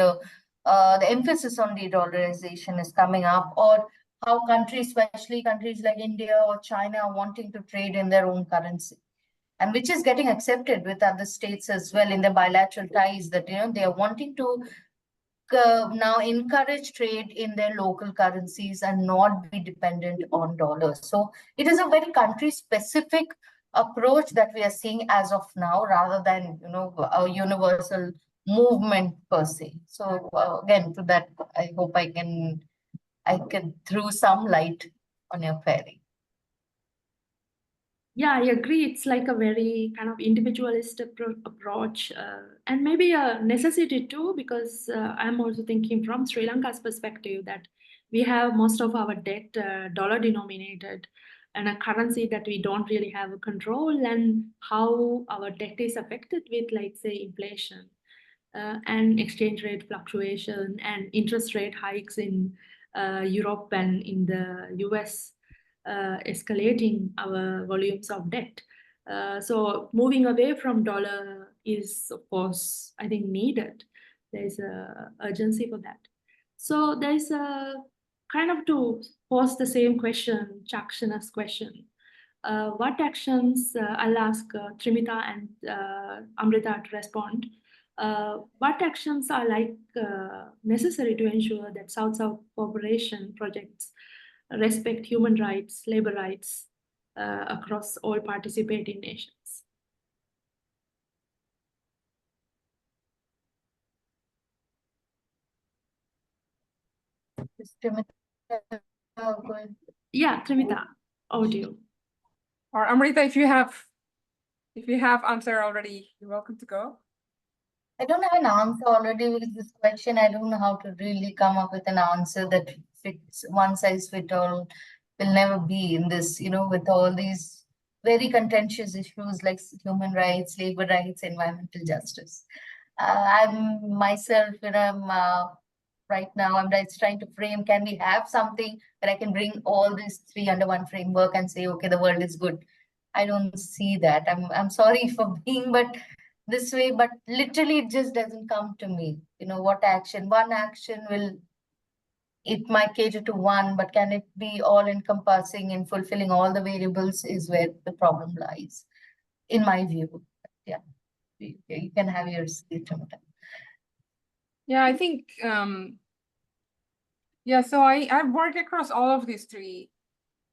the emphasis on de-dollarization is coming up, or how countries, especially countries like India or China, are wanting to trade in their own currency, and which is getting accepted with other states as well in the bilateral ties, that they are wanting to now encourage trade in their local currencies and not be dependent on dollars. So it is a very country specific approach that we are seeing as of now, rather than a universal movement per se. So again, to that, I hope I can throw some light on your query. Yeah, I agree. It's like a very kind of individualist approach, and maybe a necessity too, because I'm also thinking from Sri Lanka's perspective that we have most of our debt dollar denominated and a currency that we don't really have a control, and how our debt is affected with, like, say, inflation and exchange rate fluctuation and interest rate hikes in Europe and in the US. Escalating our volumes of debt. So moving away from dollar is, of course, I think needed. There's a urgency for that. So there's a kind of, to pose the same question, Chakshana's question. What actions, I'll ask Trimita and Amrita to respond. What actions are necessary to ensure that South-South cooperation projects respect human rights, labor rights across all participating nations? Yeah, Trimita, audio. Or Amrita, if you have answer already, you're welcome to go. I don't have an answer already with this question. I don't know how to really come up with an answer that fits one size fits all. Will never be in this, with all these very contentious issues like human rights, labor rights, environmental justice. I'm myself, right now, I'm just trying to frame, can we have something that I can bring all these three under one framework and say, okay, the world is good? I don't see that. I'm sorry for being, but this way, but literally it just doesn't come to me. What action? One action it might cater to one, but can it be all encompassing and fulfilling all the variables is where the problem lies, in my view. Yeah, you can have your say. Yeah, I think, yeah, so I've worked across all of these three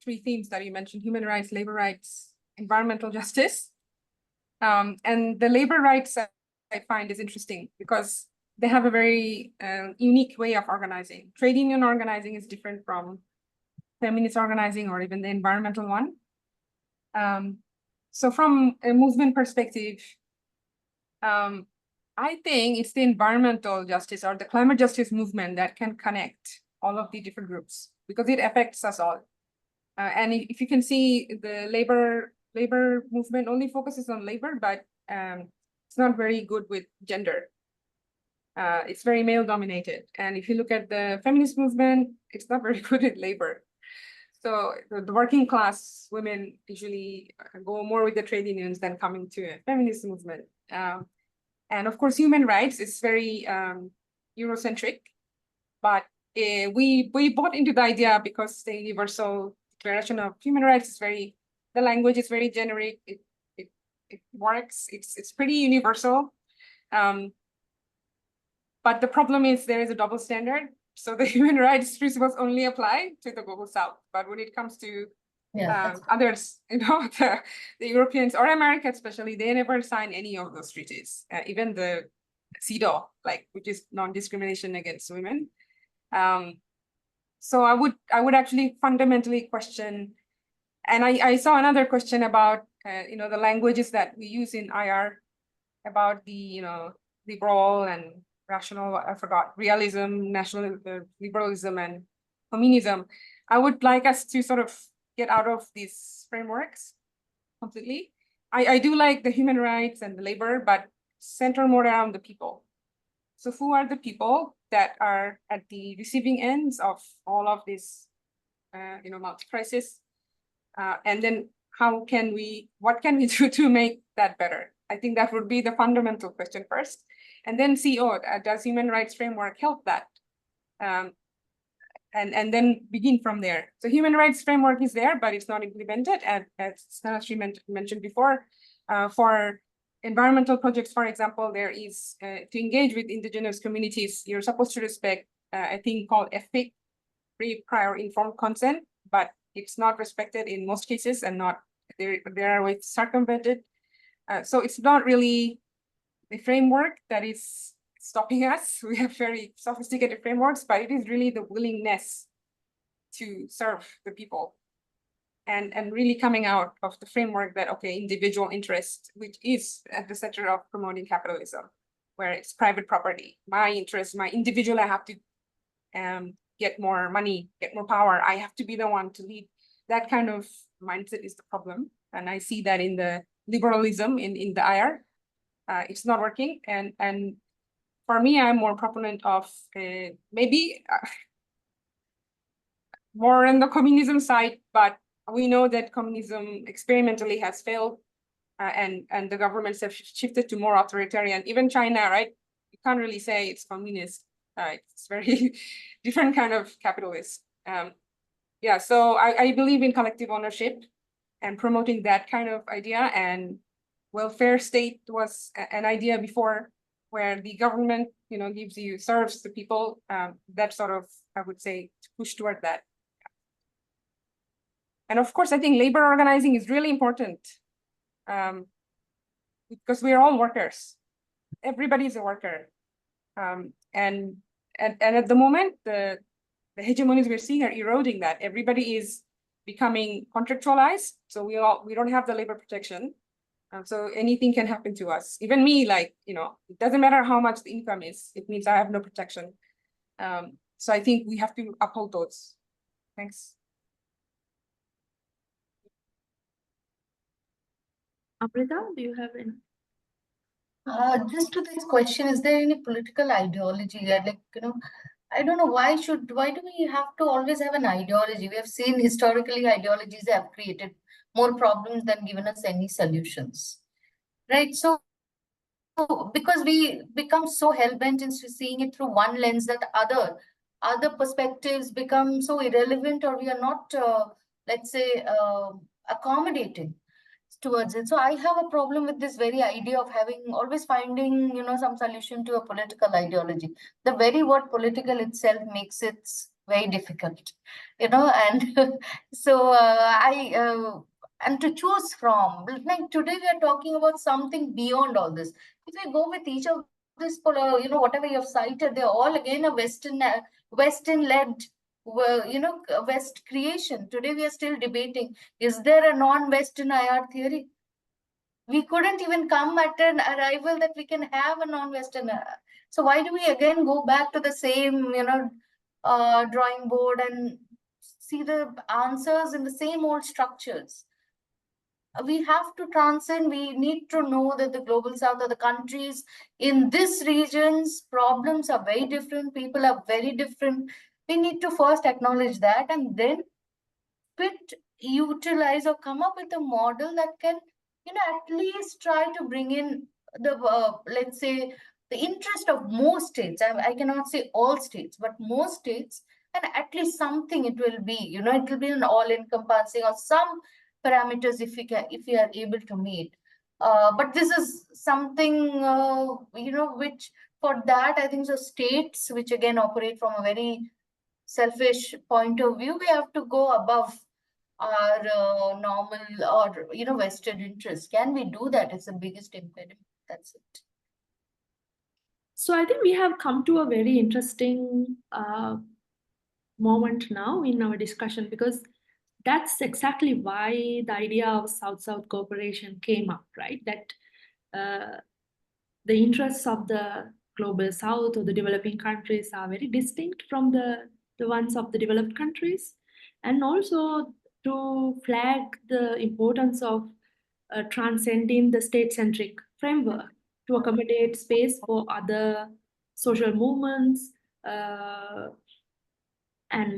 themes that you mentioned: human rights, labor rights, environmental justice. And the labor rights I find is interesting because they have a very unique way of organizing. Trade union organizing is different from feminist organizing or even the environmental one. So from a movement perspective, I think it's the environmental justice or the climate justice movement that can connect all of the different groups because it affects us all. And if you can see, the labor movement only focuses on labor, but it's not very good with gender. It's very male dominated. And if you look at the feminist movement, it's not very good at labor. So the working class women usually go more with the trade unions than coming to a feminist movement. And of course, human rights is very Eurocentric, but we bought into the idea because the Universal Declaration of Human Rights is the language is very generic. It works. It's pretty universal. But the problem is there is a double standard. So the human rights principles only apply to the global south. But when it comes to others, the Europeans or America especially, they never sign any of those treaties, even the CEDAW, which is non-discrimination against women. So I would actually fundamentally question, and I saw another question about the languages that we use in IR about the liberal and rational, I forgot, realism, national liberalism, and communism. I would like us to sort of get out of these frameworks completely. I do like the human rights and the labor, but center more around the people. So who are the people that are at the receiving ends of all of this, multi-crisis? And then what can we do to make that better? I think that would be the fundamental question first. And then see, does human rights framework help that? And then begin from there. So human rights framework is there, but it's not implemented. And as Sanashri mentioned before, for environmental projects, for example, there is to engage with indigenous communities, you're supposed to respect a thing called FPIC, free prior informed consent, but it's not respected in most cases and not there are ways circumvented. So it's not really the framework that is stopping us. We have very sophisticated frameworks, but it is really the willingness to serve the people and really coming out of the framework that, okay, individual interest, which is at the center of promoting capitalism, where it's private property, my interest, my individual, I have to get more money, get more power. I have to be the one to lead. That kind of mindset is the problem. And I see that in the liberalism in the IR. It's not working. And for me, I'm more proponent of maybe more on the communism side, but we know that communism experimentally has failed and the governments have shifted to more authoritarian. Even China, right? You can't really say it's communist. It's very different kind of capitalist. Yeah, so I believe in collective ownership and promoting that kind of idea. And welfare state was an idea before where the government, serves the people. That sort of, I would say, to push toward that. And of course, I think labor organizing is really important because we are all workers. Everybody is a worker. And at the moment, the hegemonies we're seeing are eroding that. Everybody is becoming contractualized. So we don't have the labor protection. So anything can happen to us. Even me, it doesn't matter how much the income is. It means I have no protection. So I think we have to uphold those. Thanks. Amrita, do you have any? Just to this question, is there any political ideology that, I don't know why do we have to always have an ideology? We have seen historically ideologies have created more problems than given us any solutions, right? So because we become so hell-bent in seeing it through one lens that other perspectives become so irrelevant, or we are not, let's say, accommodating towards it. So I have a problem with this very idea of always finding, some solution to a political ideology. The very word political itself makes it very difficult, and so and to choose from. Like today, we are talking about something beyond all this. If we go with each of this, whatever you have cited, they're all again a Western-led, West creation. Today, we are still debating: is there a non-Western IR theory? We couldn't even come at an arrival that we can have a non-Western. So why do we again go back to the same, drawing board and see the answers in the same old structures? We have to transcend. We need to know that the global south, or the countries in this region's problems are very different. People are very different. We need to first acknowledge that, and then utilize or come up with a model that can, at least try to bring in the, let's say, the interest of most states. I cannot say all states, but most states, and at least something it will be, it will be an all-encompassing or some parameters if we are able to meet. But this is something, which for that, I think the states, which again operate from a very selfish point of view, we have to go above our normal or Western interests. Can we do that? It's the biggest impediment. That's it. So I think we have come to a very interesting moment now in our discussion, because that's exactly why the idea of South-South cooperation came up, right? That the interests of the global South or the developing countries are very distinct from the ones of the developed countries, and also to flag the importance of transcending the state-centric framework to accommodate space for other social movements and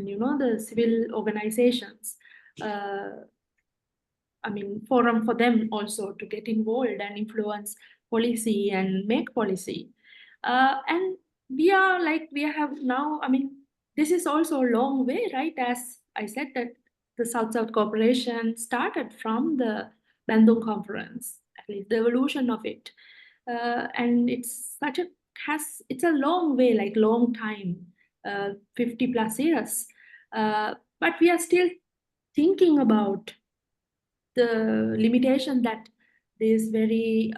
the civil organizations. Forum for them also to get involved and influence policy and make policy. And we have now, this is also a long way, right? As I said, that the South-South cooperation started from the Bandung Conference, at least the evolution of it. And it's a long way, like long time, 50 plus years. But we are still thinking about the limitation that these very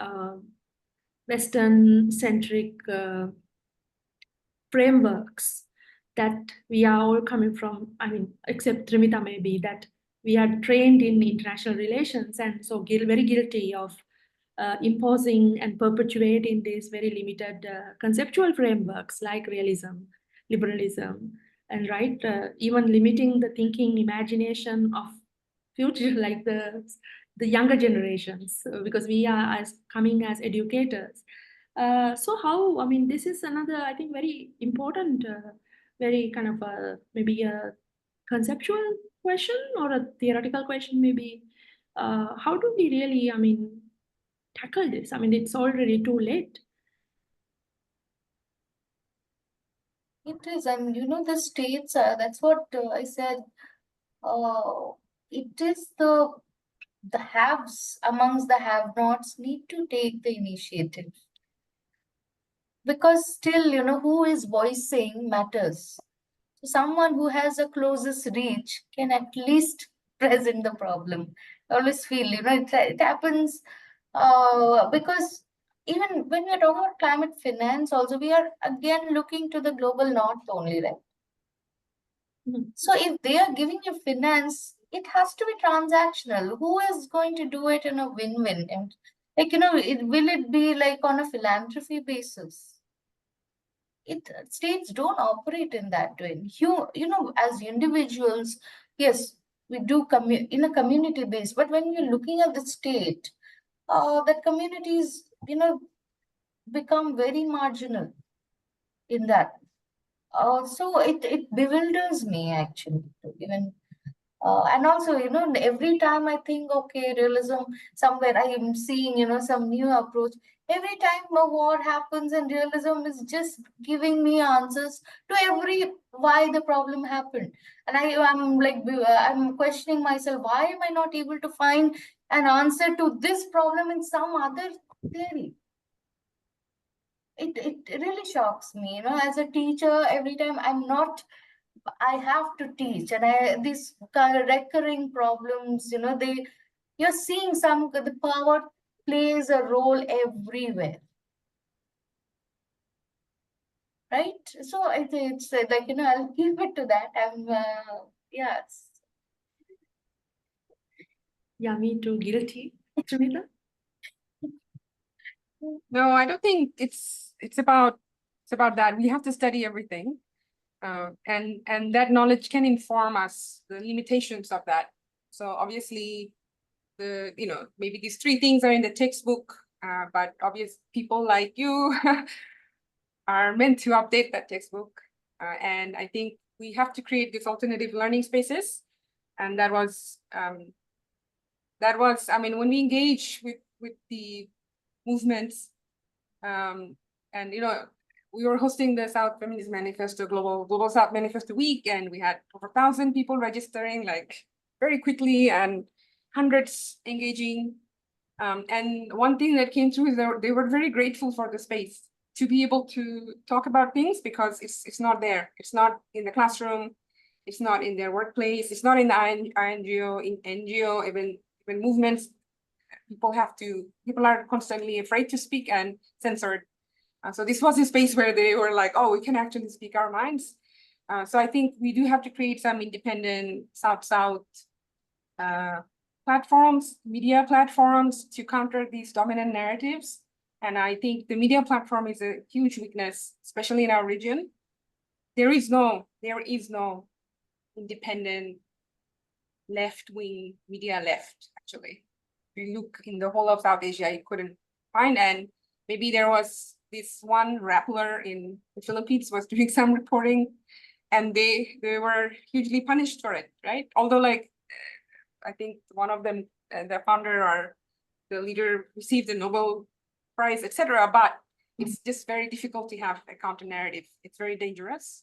Western-centric frameworks that we are all coming from, except Trimita maybe, that we are trained in international relations and so very guilty of imposing and perpetuating these very limited conceptual frameworks like realism, liberalism, and even limiting the thinking imagination of future, like the younger generations, because we are coming as educators. So how, this is another, I think, very important, very kind of maybe a conceptual question or a theoretical question, maybe. How do we really, tackle this? It's already too late. It is, and the states, that's what I said. It is the haves amongst the have-nots need to take the initiative. Because still, who is voicing matters. So someone who has a closest reach can at least present the problem. I always feel, it happens because even when we are talking about climate finance, also we are again looking to the global north only, right? So if they are giving you finance, it has to be transactional. Who is going to do it in a win-win? And will it be like on a philanthropy basis? States don't operate in that way. As individuals, yes, we do in a community base, but when you're looking at the state, that communities, become very marginal in that. So it bewilders me actually, even. And also, every time I think, okay, realism, somewhere I am seeing, some new approach. Every time a war happens and realism is just giving me answers to why the problem happened. And I'm questioning myself, why am I not able to find an answer to this problem in some other theory? It really shocks me, as a teacher, every time I have to teach, and these kind of recurring problems, You're seeing the power plays a role everywhere. Right? So I think it's like, I'll keep it to that. Yes. Yeah, me too, guilty. Sumita? No, I don't think it's about that. We have to study everything. And that knowledge can inform us the limitations of that. So obviously maybe these 3 things are in the textbook, but obvious people like you are meant to update that textbook. And I think we have to create these alternative learning spaces. And that was, I mean, when we engage with the movements, and we were hosting the South Feminist Manifesto Global South Manifesto Week, and we had over 1,000 people registering like very quickly and hundreds engaging. And one thing that came through is they were very grateful for the space to be able to talk about things, because it's not there. It's not in the classroom. It's not in their workplace. It's not in the NGO, even movements. People are constantly afraid to speak and censored. So this was a space where they were like, oh, we can actually speak our minds. So I think we do have to create some independent South-South platforms, media platforms, to counter these dominant narratives. And I think the media platform is a huge weakness, especially in our region. There is no independent left-wing media left, actually. If you look in the whole of South Asia, you couldn't find. And maybe there was this one Rappler in the Philippines was doing some reporting, and they were hugely punished for it, right? Although, like, I think one of them, the founder or the leader, received the Nobel Prize, etc. But it's just very difficult to have a counter narrative. It's very dangerous.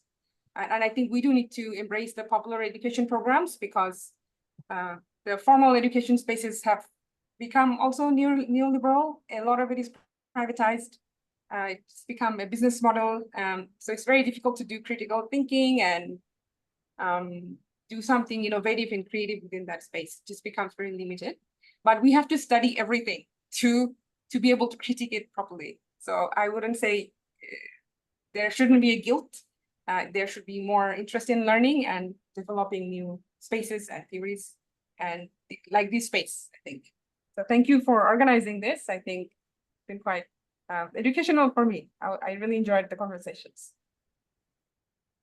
And I think we do need to embrace the popular education programs, because the formal education spaces have become also neoliberal. A lot of it is privatized. It's become a business model. So it's very difficult to do critical thinking and do something innovative and creative within that space. It just becomes very limited. But we have to study everything to be able to critique it properly. So I wouldn't say there shouldn't be a guilt. There should be more interest in learning and developing new spaces and theories, and like this space, I think. So thank you for organizing this. I think it's been quite educational for me. I really enjoyed the conversations.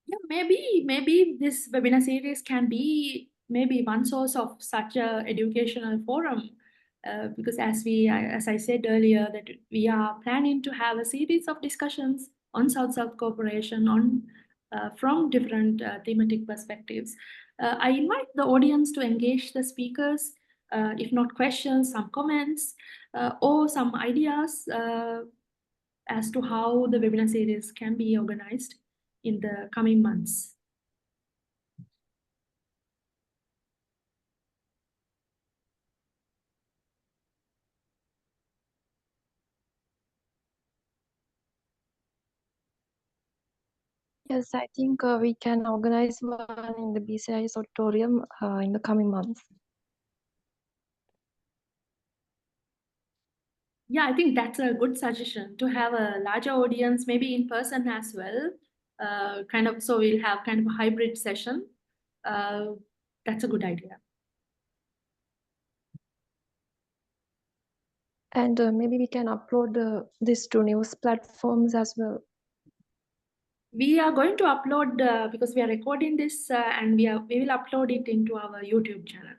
Yeah, maybe this webinar series can be maybe one source of such a educational forum, because as I said earlier, that we are planning to have a series of discussions on South-South cooperation from different thematic perspectives. I invite the audience to engage the speakers, if not questions, some comments, or some ideas as to how the webinar series can be organized in the coming months. Yes, I think we can organize one in the BCIS auditorium in the coming months. Yeah, I think that's a good suggestion, to have a larger audience, maybe in person as well. So we'll have kind of a hybrid session. That's a good idea. And maybe we can upload this to news platforms as well. We are going to upload, because we are recording this, and we will upload it into our YouTube channel.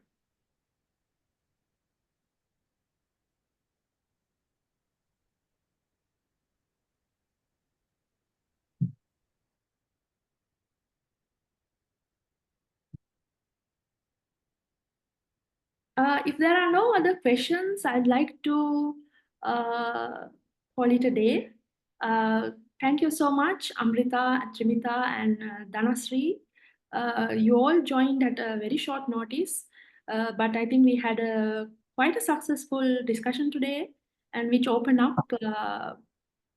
If there are no other questions, I'd like to call it a day. Thank you so much, Amrita, Trimita, and Dhanasri. You all joined at a very short notice, but I think we had quite a successful discussion today, and which opened up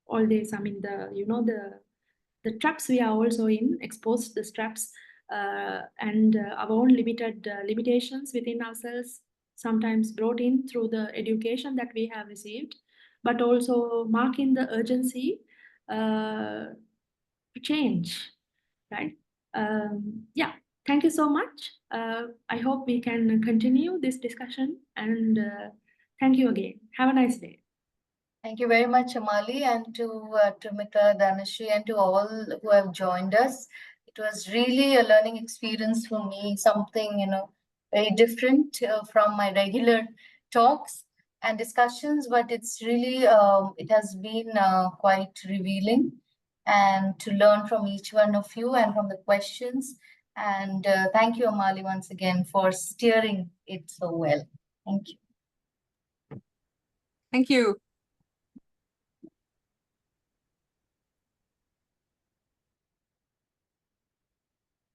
all this. I mean, the traps we are also in, exposed the traps and our own limitations within ourselves. sometimes brought in through the education that we have received, but also marking the urgency to change, right? Yeah, thank you so much. I hope we can continue this discussion, and thank you again. Have a nice day. Thank you very much, Amali, and to Trimita, Dhanashree, and to all who have joined us. It was really a learning experience for me, something, very different from my regular talks and discussions, but it's really, it has been quite revealing, and to learn from each one of you and from the questions. And thank you, Amali, once again for steering it so well. Thank you. Thank you.